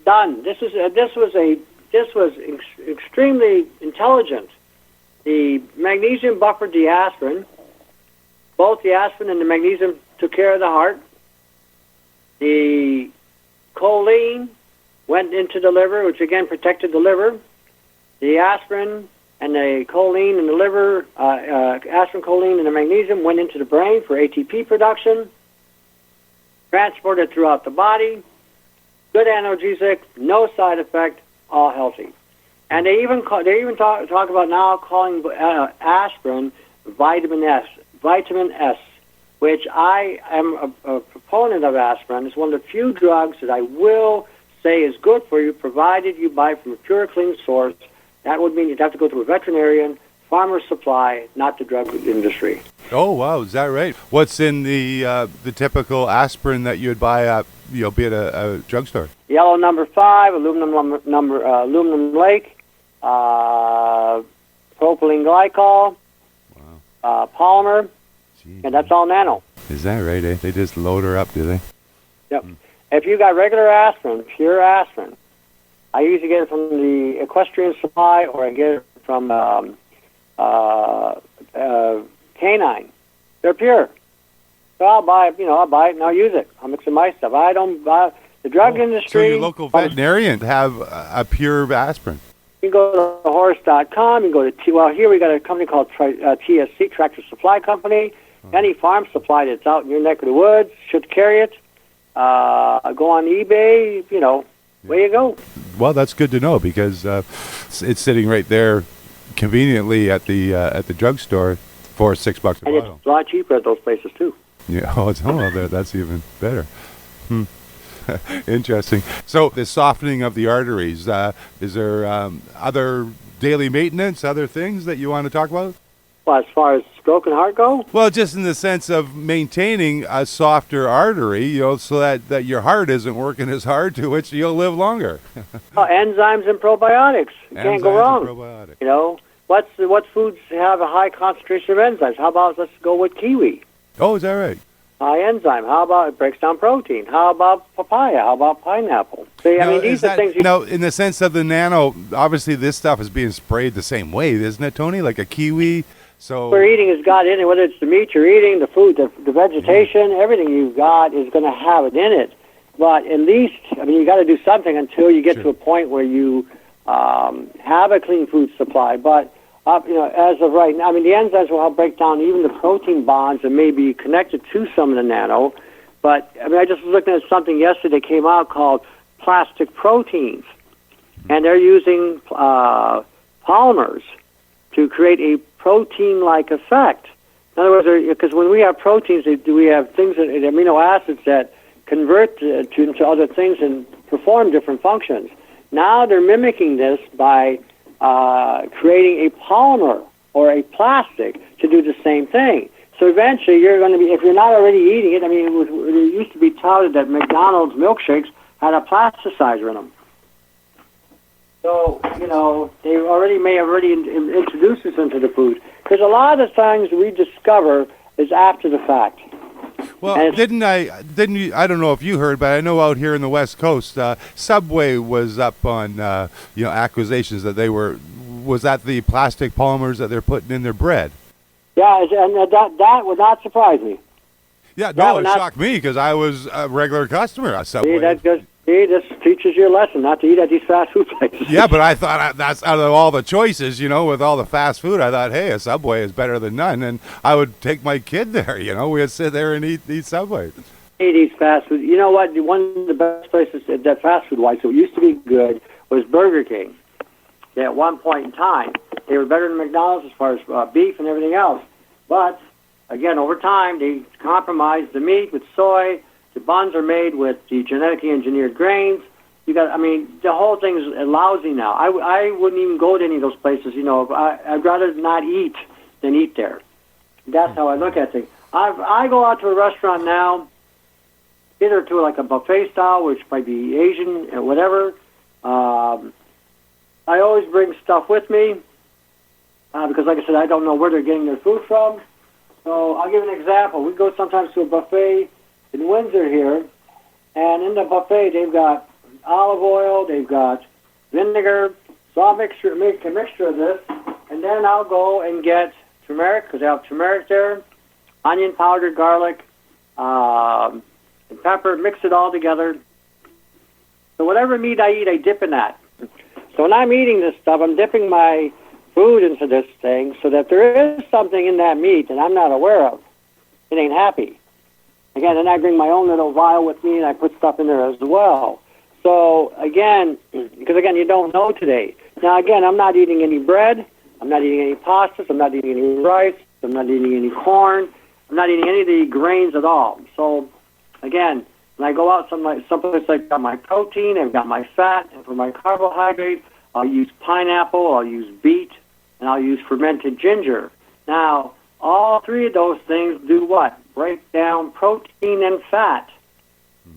done. This was extremely intelligent. The magnesium buffered the aspirin. Both the aspirin and the magnesium took care of the heart. The choline went into the liver, which again protected the liver. The aspirin and the choline in the liver, aspirin, choline, and the magnesium went into the brain for ATP production, transported throughout the body, good analgesic, no side effect, all healthy. And they even talk about now calling aspirin vitamin S, which I am a proponent of aspirin. It's one of the few drugs that I will say is good for you, provided you buy from a pure, clean source. That would mean you'd have to go to a veterinarian, farmer's supply, not the drug industry. Oh, wow, is that right? What's in the typical aspirin that you would buy at, be at a drugstore? Yellow number 5, aluminum lake, propylene glycol, polymer, and that's all nano. Is that right, eh? They just load her up, do they? Yep. If you got regular aspirin, pure aspirin, I usually get it from the equestrian supply, or I get it from canine. They're pure. So I'll buy it, and I'll use it. I'll mix in my stuff. I don't buy the drug industry. So your local veterinarian have a pure aspirin. You can go to horse.com. You can go to here we got a company called TSC, Tractor Supply Company. Any farm supply that's out in your neck of the woods should carry it. Go on eBay. Where you go. Well, that's good to know because it's sitting right there, conveniently at the drugstore for $6 a bottle. And it's a lot cheaper at those places too. Yeah. Oh, that's even better. Hmm. Interesting. So the softening of the arteries, is there other daily maintenance, other things that you want to talk about? Well, as far as stroke and heart go, Well, just in the sense of maintaining a softer artery, so that your heart isn't working as hard, to which you'll live longer. enzymes and probiotics. You can't go wrong. Probiotics. What foods have a high concentration of enzymes? How about let's go with kiwi? Oh, is that right? High enzyme. How about it breaks down protein? How about papaya? How about pineapple? See, I mean, these are things. In the sense of the nano, obviously this stuff is being sprayed the same way, isn't it, Tony? Like a kiwi. So we're eating has got in it, whether it's the meat you're eating, the food, the vegetation, everything you've got is going to have it in it. But at least, I mean, you got to do something until you get to a point where you have a clean food supply. But as of right now, I mean, the enzymes will help break down even the protein bonds that may be connected to some of the nano. But I mean, I just was looking at something yesterday that came out called plastic proteins, and they're using polymers to create a protein-like effect. In other words, because when we have proteins, we have things, amino acids that convert into other things and perform different functions. Now they're mimicking this by creating a polymer or a plastic to do the same thing. So eventually you're going to be, if you're not already eating it, I mean, it used to be touted that McDonald's milkshakes had a plasticizer in them. So, they may have already introduced this into the food. Because a lot of the things we discover is after the fact. Well, I don't know if you heard, but I know out here in the West Coast, Subway was up on, accusations that was that the plastic polymers that they're putting in their bread? Yeah, and that would not surprise me. Yeah, no, it shocked me because I was a regular customer at Subway. This teaches you a lesson, not to eat at these fast food places. Yeah, but I thought that's out of all the choices, with all the fast food, I thought, hey, a Subway is better than none, and I would take my kid there, we'd sit there and eat Subway. Eat fast food. You know what? One of the best places that fast food-wise, so it used to be good, was Burger King. At one point in time, they were better than McDonald's as far as beef and everything else. But, again, over time, they compromised the meat with soy. The buns are made with the genetically engineered grains. The whole thing is lousy now. I wouldn't even go to any of those places. I'd rather not eat than eat there. That's how I look at things. I go out to a restaurant now, either to like a buffet style, which might be Asian or whatever. I always bring stuff with me because, like I said, I don't know where they're getting their food from. So I'll give an example. We go sometimes to a buffet in Windsor here, and in the buffet they've got olive oil, they've got vinegar, so I'll make a mixture of this, and then I'll go and get turmeric, because they have turmeric there, onion powder, garlic, and pepper, mix it all together. So whatever meat I eat, I dip in that. So when I'm eating this stuff, I'm dipping my food into this thing so that there is something in that meat that I'm not aware of. It ain't happy. Again, then I bring my own little vial with me, and I put stuff in there as well. So, again, because, you don't know today. Now, again, I'm not eating any bread. I'm not eating any pastas. I'm not eating any rice. I'm not eating any corn. I'm not eating any of the grains at all. So, again, when I go out someplace I've got my protein, I've got my fat, and for my carbohydrate, I'll use pineapple, I'll use beet, and I'll use fermented ginger. Now, all three of those things do what? Break down protein and fat.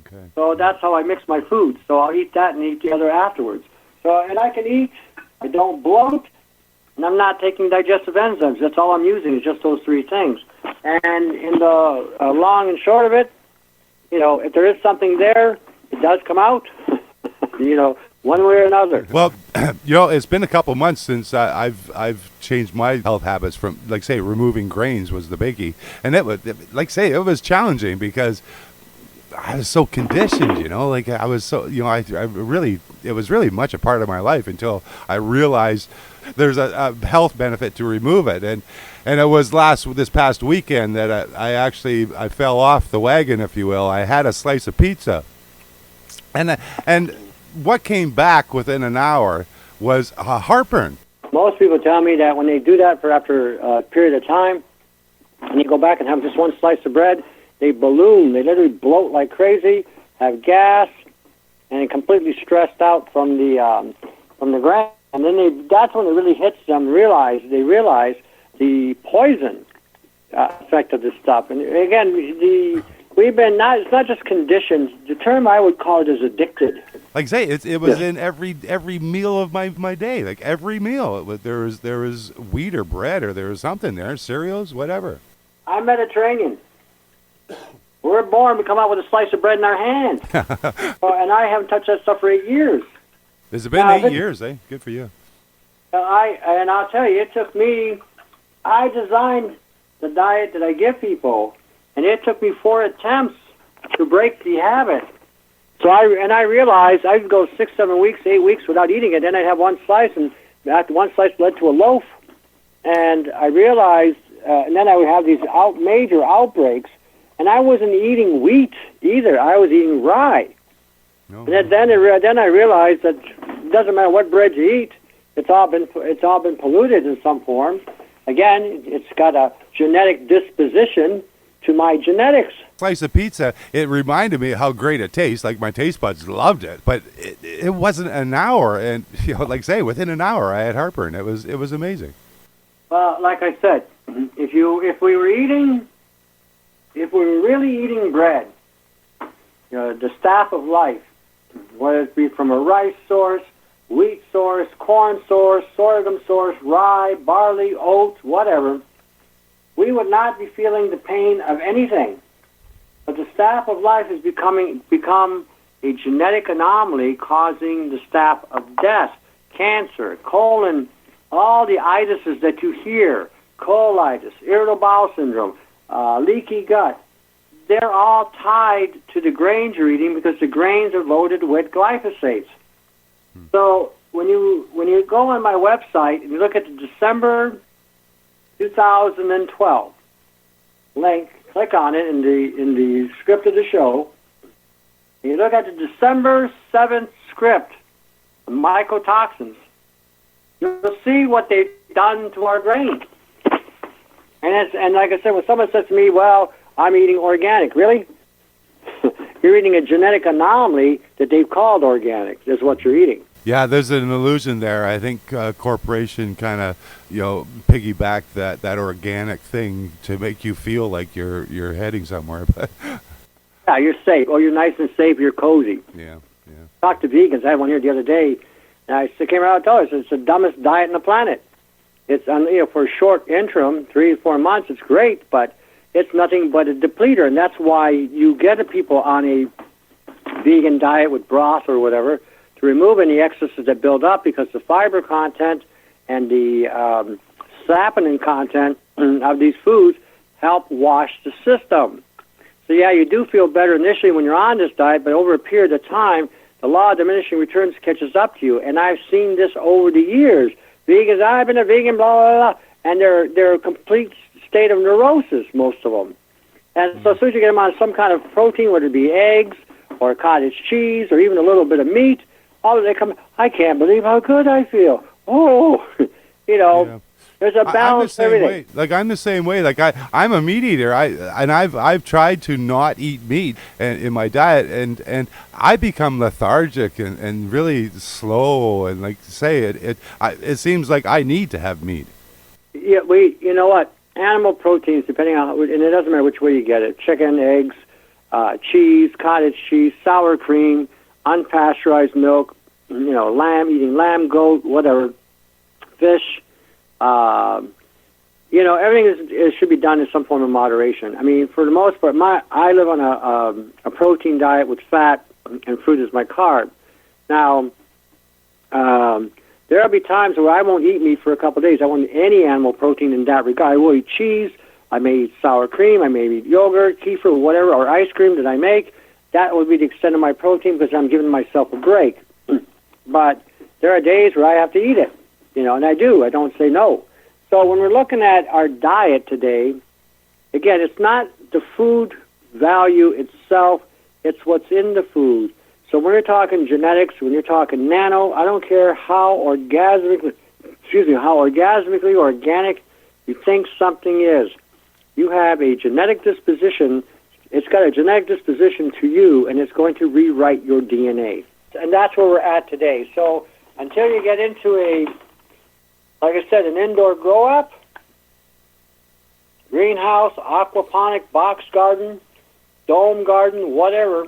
Okay. So that's how I mix my food. So I'll eat that and eat the other afterwards. So, and I can eat, I don't bloat, and I'm not taking digestive enzymes. That's all I'm using is just those three things. And in the long and short of it, if there is something there, it does come out, one way or another. Well, it's been a couple months since I've changed my health habits from, like, say, removing grains was the biggie, and it was challenging because I was so conditioned, I was so, it was really much a part of my life until I realized there's a health benefit to remove it, and it was this past weekend that I fell off the wagon, if you will. I had a slice of pizza, and what came back within an hour was heartburn. Most people tell me that when they do that for after a period of time, and you go back and have just one slice of bread, they balloon. They literally bloat like crazy, have gas, and they're completely stressed out from the ground. And then that's when it really hits them. They realize the poison effect of this stuff. And again, it's not just conditions. The term I would call it is addicted. Like say, it was in every meal of my day. Like every meal, there was wheat or bread or there was something there, cereals, whatever. I'm Mediterranean. We're born, we come out with a slice of bread in our hand. And I haven't touched that stuff for 8 years. Has it been 8 years, eh? Good for you. I'll tell you, it took me, I designed the diet that I give people, and it took me 4 attempts to break the habit. So I realized I could go 6, 7 weeks, 8 weeks without eating it. Then I'd have one slice, and that one slice led to a loaf. And I realized, and then I would have these major outbreaks, and I wasn't eating wheat either. I was eating rye. No. And then I realized that it doesn't matter what bread you eat, it's all been polluted in some form. Again, it's got a genetic disposition to my genetics. Slice of pizza, it reminded me how great it tastes. Like my taste buds loved it, but it wasn't an hour, and like say within an hour I had heartburn. It was amazing. Well, like I said, if we were really eating bread, the staff of life, whether it be from a rice source, wheat source, corn source, sorghum source, rye, barley, oats, whatever, we would not be feeling the pain of anything. But the staff of life has become a genetic anomaly causing the staff of death, cancer, colon, all the itises that you hear, colitis, irritable bowel syndrome, leaky gut. They're all tied to the grains you're eating because the grains are loaded with glyphosates. So when you go on my website and you look at the December 2012 link, click on it in the script of the show, and you look at the December 7th script, mycotoxins, you'll see what they've done to our brain. And like I said, when someone says to me, well, I'm eating organic, really? You're eating a genetic anomaly that they've called organic, is what you're eating. Yeah, there's an illusion there. I think corporation kind of, piggyback that organic thing to make you feel like you're heading somewhere. But yeah, you're safe. Oh, you're nice and safe. You're cozy. Yeah. Talked to vegans. I had one here the other day, and I came around and told us it's the dumbest diet on the planet. It's for a short interim, 3 to 4 months, it's great, but it's nothing but a depleter, and that's why you get people on a vegan diet with broth or whatever to remove any excesses that build up, because the fiber content and the saponin content of these foods help wash the system. So yeah, you do feel better initially when you're on this diet, but over a period of time, the law of diminishing returns catches up to you. And I've seen this over the years. Vegans, I've been a vegan, blah, blah, blah, and they're a complete state of neurosis, most of them. And so as soon as you get them on some kind of protein, whether it be eggs or cottage cheese or even a little bit of meat, all of they come, I can't believe how good I feel. Oh, Yeah. There's a balance to everything. I'm the same way. Like I'm a meat eater. I've tried to not eat meat in my diet, and I become lethargic and really slow. And like say it seems like I need to have meat. Yeah, you know what? Animal proteins, depending on and it doesn't matter which way you get it. Chicken, eggs, cheese, cottage cheese, sour cream, unpasteurized milk. Lamb, eating lamb, goat, whatever, fish. Everything should be done in some form of moderation. I mean, for the most part, I live on a protein diet with fat and fruit as my carb. Now, there'll be times where I won't eat meat for a couple of days. I won't eat any animal protein in that regard. I will eat cheese. I may eat sour cream. I may eat yogurt, kefir, whatever, or ice cream that I make. That would be the extent of my protein because I'm giving myself a break. But there are days where I have to eat it. And I do. I don't say no. So when we're looking at our diet today, again, it's not the food value itself, it's what's in the food. So when you're talking genetics, when you're talking nano, I don't care how orgasmically organic you think something is. You have a genetic disposition It's got a genetic disposition to you, and it's going to rewrite your DNA. And that's where we're at today. So until you get into like I said, an indoor grow-up, greenhouse, aquaponic, box garden, dome garden, whatever,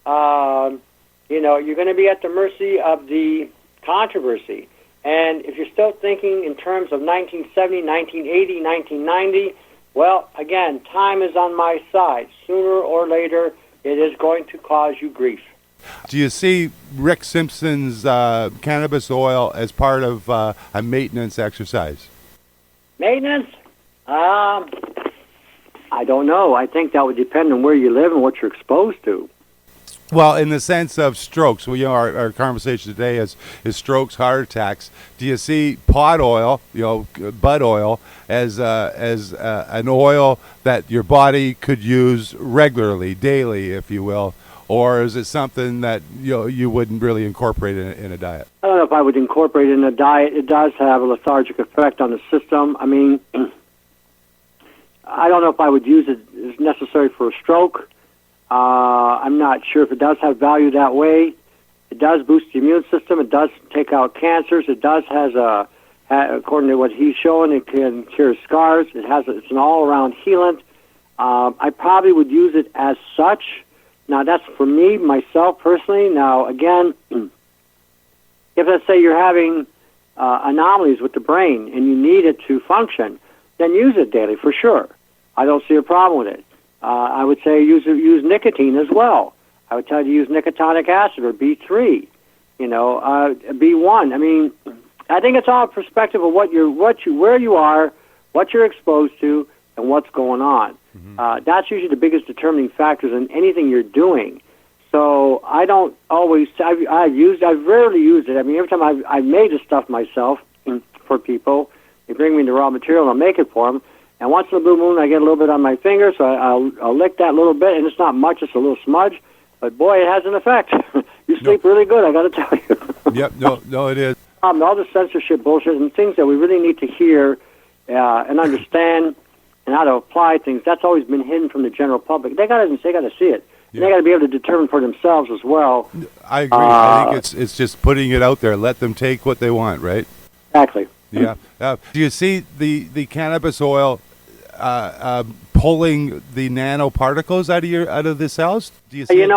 you're going to be at the mercy of the controversy. And if you're still thinking in terms of 1970, 1980, 1990, well, again, time is on my side. Sooner or later, it is going to cause you grief. Do you see Rick Simpson's cannabis oil as part of a maintenance exercise? Maintenance? I don't know. I think that would depend on where you live and what you're exposed to. Well, in the sense of strokes, our conversation today is strokes, heart attacks. Do you see pot oil, bud oil, as an oil that your body could use regularly, daily, if you will, or is it something that you wouldn't really incorporate in a diet? I don't know if I would incorporate it in a diet. It does have a lethargic effect on the system. I mean, I don't know if I would use it as necessary for a stroke. I'm not sure if it does have value that way. It does boost the immune system. It does take out cancers. It does according to what he's showing, it can cure scars. It's an all-around healant. I probably would use it as such. Now, that's for me, myself, personally. Now, again, if let's say you're having anomalies with the brain and you need it to function, then use it daily for sure. I don't see a problem with it. I would say use nicotine as well. I would tell you to use nicotinic acid or B3, B1. I mean, I think it's all a perspective of where you are, what you're exposed to, and what's going on. Mm-hmm. That's usually the biggest determining factors in anything you're doing. So I don't always. I've rarely used it. I mean, every time I've made the stuff myself for people, they bring me the raw material and I'll make it for them. And once in a blue moon, I get a little bit on my finger, so I'll lick that little bit, and it's not much, it's a little smudge. But, boy, it has an effect. You sleep really good, I got to tell you. Yep, no, it is. All the censorship bullshit and things that we really need to hear and understand and how to apply things, that's always been hidden from the general public. They got to see it. Yeah. And they got to be able to determine for themselves as well. I agree. I think it's just putting it out there. Let them take what they want, right? Exactly. Yeah. Do you see the cannabis oil pulling the nanoparticles out of the cells? Do you see I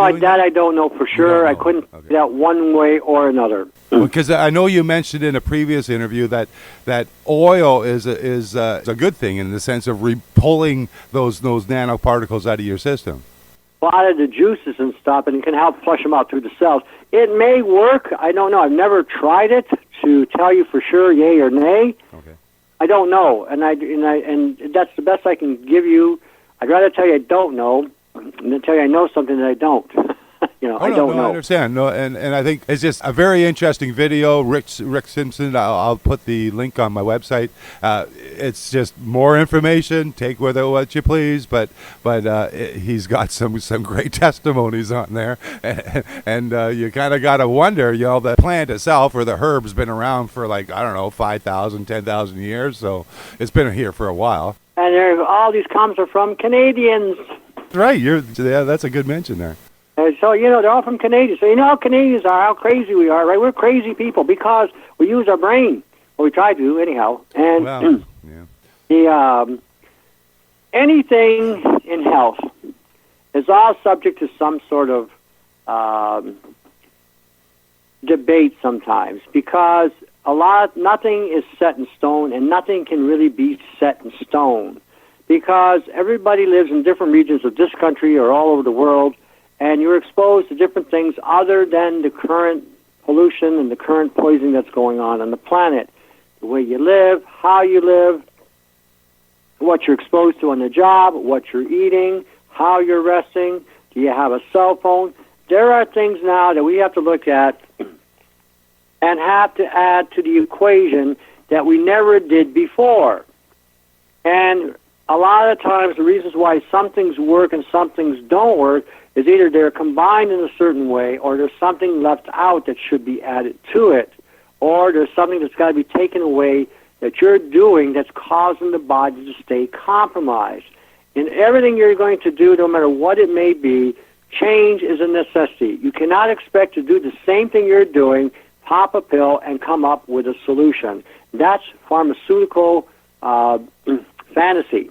don't know for sure. I couldn't say that one way or another. Because I know you mentioned in a previous interview that oil is a good thing in the sense of pulling those nanoparticles out of your system. Well, out of the juices and stuff, and it can help flush them out through the cells. It may work. I don't know. I've never tried it to tell you for sure, yay or nay. Okay. I don't know, and that's the best I can give you. I'd rather tell you I don't know than tell you I know something that I don't. I don't know. I understand. No, and I think it's just a very interesting video. Rick Simpson. I'll put the link on my website. It's just more information. Take with it what you please. But he's got some great testimonies on there, and you kind of got to wonder. The plant itself or the herb's been around for 5,000, 10,000 years. So it's been here for a while. And all these comments are from Canadians. Right. That's a good mention there. And so, they're all from Canadians. So, how Canadians are, how crazy we are, right? We're crazy people because we use our brain. Well, we try to, anyhow. And anything in health is all subject to some sort of debate sometimes because nothing is set in stone and nothing can really be set in stone because everybody lives in different regions of this country or all over the world. And you're exposed to different things other than the current pollution and the current poisoning that's going on the planet. The way you live, how you live, what you're exposed to on the job, what you're eating, how you're resting, do you have a cell phone? There are things now that we have to look at and have to add to the equation that we never did before. And a lot of times the reasons why some things work and some things don't work is either they're combined in a certain way or there's something left out that should be added to it, or there's something that's got to be taken away that you're doing that's causing the body to stay compromised. In everything you're going to do, no matter what it may be, change is a necessity. You cannot expect to do the same thing you're doing, pop a pill, and come up with a solution. That's pharmaceutical fantasy.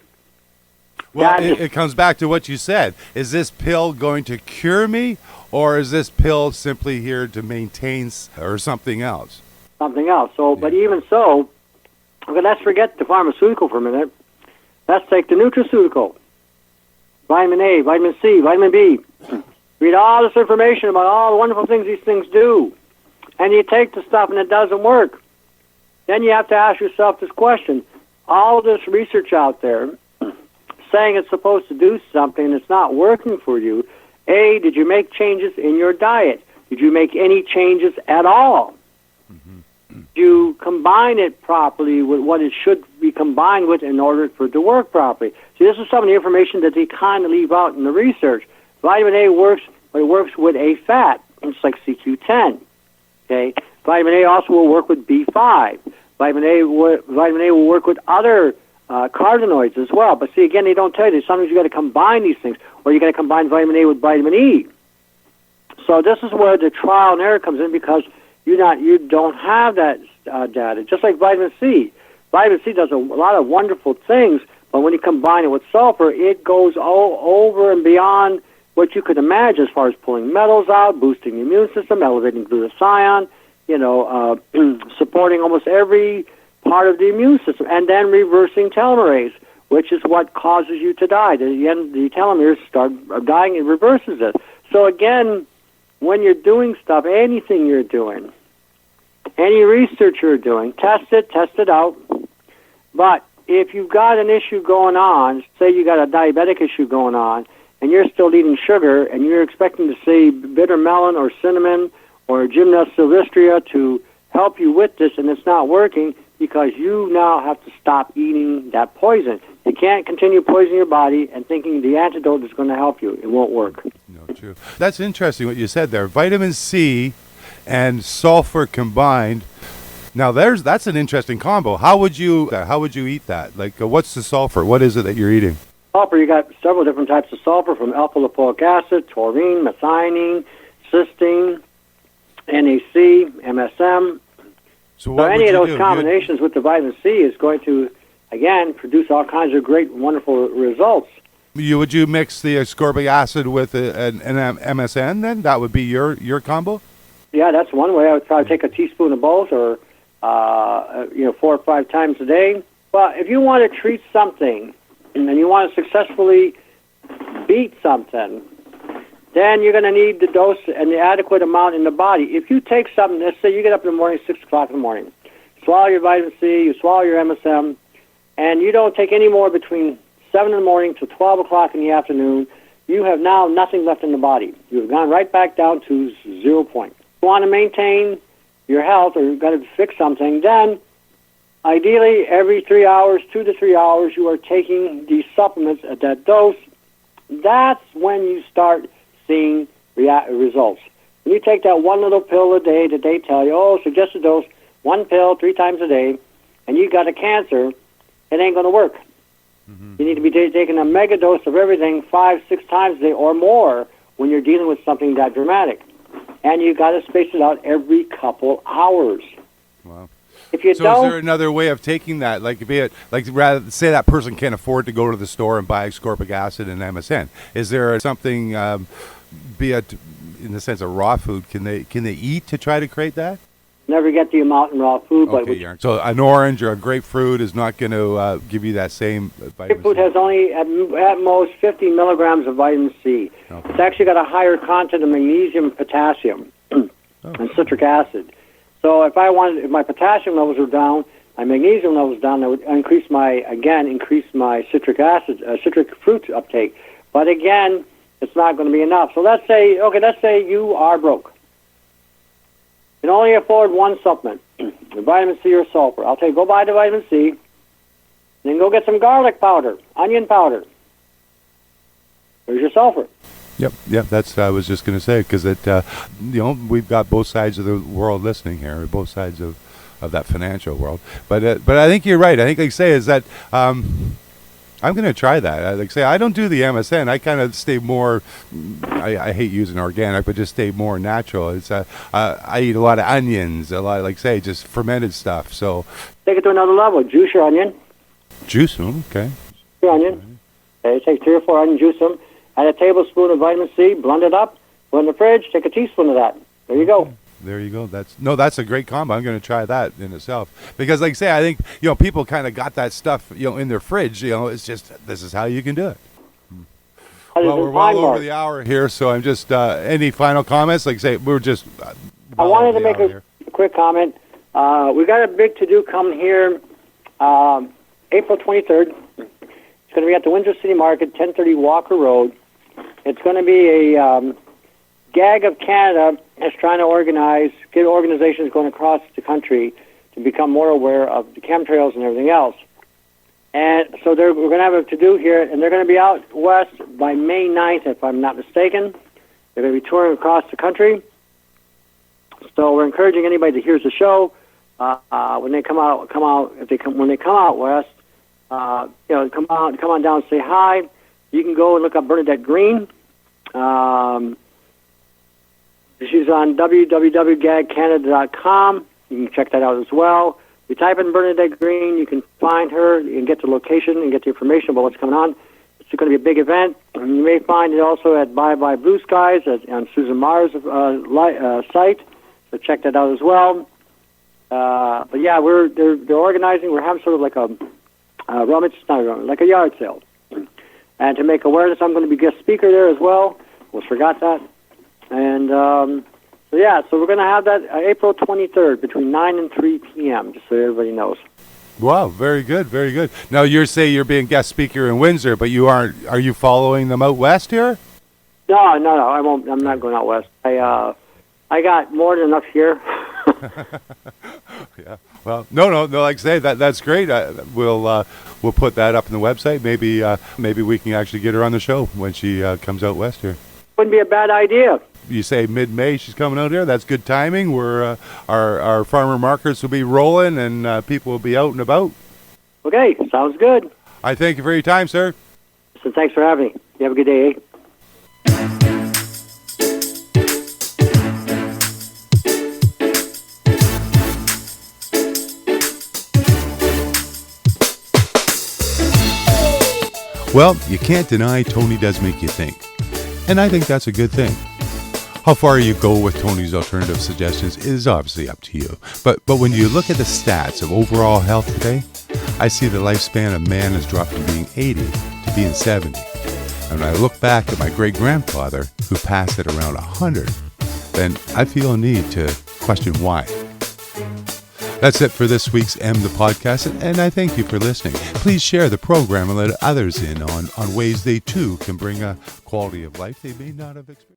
Well, it comes back to what you said. Is this pill going to cure me, or is this pill simply here to maintain or something else? Something else. So, but even so, okay, let's forget the pharmaceutical for a minute. Let's take the nutraceutical. Vitamin A, vitamin C, vitamin B. Read all this information about all the wonderful things these things do. And you take the stuff and it doesn't work. Then you have to ask yourself this question. All this research out there saying it's supposed to do something and it's not working for you. A, did you make changes in your diet? Did you make any changes at all? Did you combine it properly with what it should be combined with in order for it to work properly? See, this is some of the information that they kind of leave out in the research. Vitamin A works, but it works with a fat. It's like CQ10. Okay, vitamin A also will work with B5. Vitamin A will work with other carotenoids as well. But see, again, they don't tell you. Sometimes you got to combine these things, or you got to combine vitamin A with vitamin E. So this is where the trial and error comes in, because you don't have that data. Just like vitamin C. Vitamin C does a lot of wonderful things, but when you combine it with sulfur, it goes all over and beyond what you could imagine as far as pulling metals out, boosting the immune system, elevating glutathione, supporting almost every part of the immune system, and then reversing telomerase, which is what causes you to die. The telomeres start dying, it reverses it. So again, when you're doing stuff, anything you're doing, any research you're doing, test it out. But if you've got an issue going on, say you got a diabetic issue going on, and you're still eating sugar, and you're expecting to see bitter melon or cinnamon or Gymnast sylvestria to help you with this, and it's not working, because you now have to stop eating that poison. You can't continue poisoning your body and thinking the antidote is going to help you. It won't work. No, true. That's interesting what you said there. Vitamin C and sulfur combined. Now that's an interesting combo. How would you eat that? Like, what's the sulfur? What is it that you're eating? Sulfur, you got several different types of sulfur, from alpha-lipoic acid, taurine, methionine, cysteine, NAC, MSM. So any of those combinations with the vitamin C is going to, again, produce all kinds of great, wonderful results. Would you mix the ascorbic acid with an MSM then? That would be your combo? Yeah, that's one way. I would probably take a teaspoon of both, or 4 or 5 times a day. But if you want to treat something and you want to successfully beat something, then you're going to need the dose and the adequate amount in the body. If you take something, let's say you get up in the morning, 6 o'clock in the morning, swallow your vitamin C, you swallow your MSM, and you don't take any more between 7 in the morning to 12 o'clock in the afternoon, you have now nothing left in the body. You've gone right back down to 0 point. If you want to maintain your health, or you've got to fix something, then ideally every 3 hours, 2 to 3 hours, you are taking these supplements at that dose. That's when you start seeing results. When you take that one little pill a day that they tell you, suggested dose, 1 pill 3 times a day, and you got a cancer, it ain't going to work. Mm-hmm. You need to be taking a mega dose of everything 5, 6 times a day or more when you're dealing with something that dramatic. And you got to space it out every couple hours. Wow. If you don't, is there another way of taking that? Rather say that person can't afford to go to the store and buy ascorbic acid and MSM. Is there something, be it in the sense of raw food, can they eat to try to create that? Never get the amount in raw food. Okay, so an orange or a grapefruit is not going to give you that same vitamin grapefruit C? Has only at most 50 milligrams of vitamin C. Okay. It's actually got a higher content of magnesium, potassium, and citric acid. So if my potassium levels were down, my magnesium levels down, that would increase my citric fruit uptake. But again, it's not going to be enough. So let's say you are broke. You can only afford one supplement, vitamin C or sulfur. I'll tell you, go buy the vitamin C, then go get some garlic powder, onion powder. There's your sulfur. Yep. That's I was just going to say, because we've got both sides of the world listening here, both sides of that financial world. But I think you're right. I think, like you say, is that I I'm going to try that. Like I say, I don't do the MSN. I kind of stay more, I hate using organic, but just stay more natural. It's I eat a lot of onions, a lot, like say, just fermented stuff. So take it to another level. Juice your onion. Juice them, okay. Your onion. Okay, take 3 or 4 onions, juice them. Add a tablespoon of vitamin C, blend it up, put it in the fridge, take a teaspoon of that. There you go. There you go. That's a great combo. I'm going to try that in itself because, like I say, I think people kind of got that stuff in their fridge. It's just this is how you can do it. Well, we're well over the hour here, so I'm just any final comments? Like I say, we're just. I wanted to make a quick comment. We got a big to do coming here, April 23rd. It's going to be at the Windsor City Market, 1030 Walker Road. It's going to be a GAG of Canada is trying to get organizations going across the country to become more aware of the chemtrails and everything else. And so we're going to have a to-do here, and they're going to be out west by May 9th, if I'm not mistaken. They're going to be touring across the country. So we're encouraging anybody that hears the show when they come out west, come on down and say hi. You can go and look up Bernadette Green. She's on www.gagcanada.com. You can check that out as well. You type in Bernadette Green, you can find her, you can get the location and get the information about what's going on. It's going to be a big event. And you may find it also at Bye Bye Blue Skies on Susan Mars' site. So check that out as well. But yeah, they're organizing. We're having sort of like like a yard sale. And to make awareness, I'm going to be guest speaker there as well. Almost forgot that. And so we're going to have that April 23rd between 9 and 3 p.m., just so everybody knows. Wow, very good, very good. Now, you're being guest speaker in Windsor, but are you following them out west here? No, I won't. I'm not going out west. I got more than enough here. Yeah. Well, no. Like I say, that's great. We'll put that up on the website. Maybe we can actually get her on the show when she comes out west here. Wouldn't be a bad idea. You say mid-May she's coming out here. That's good timing. Our farmer markets will be rolling and people will be out and about. Okay, sounds good. I thank you for your time, sir. So thanks for having me. You have a good day, eh? Well, you can't deny Tony does make you think. And I think that's a good thing. How far you go with Tony's alternative suggestions is obviously up to you. But when you look at the stats of overall health today, I see the lifespan of man has dropped from being 80 to being 70. And when I look back at my great-grandfather, who passed at around 100, then I feel a need to question why. That's it for this week's the Podcast, and I thank you for listening. Please share the program and let others in on ways they too can bring a quality of life they may not have experienced.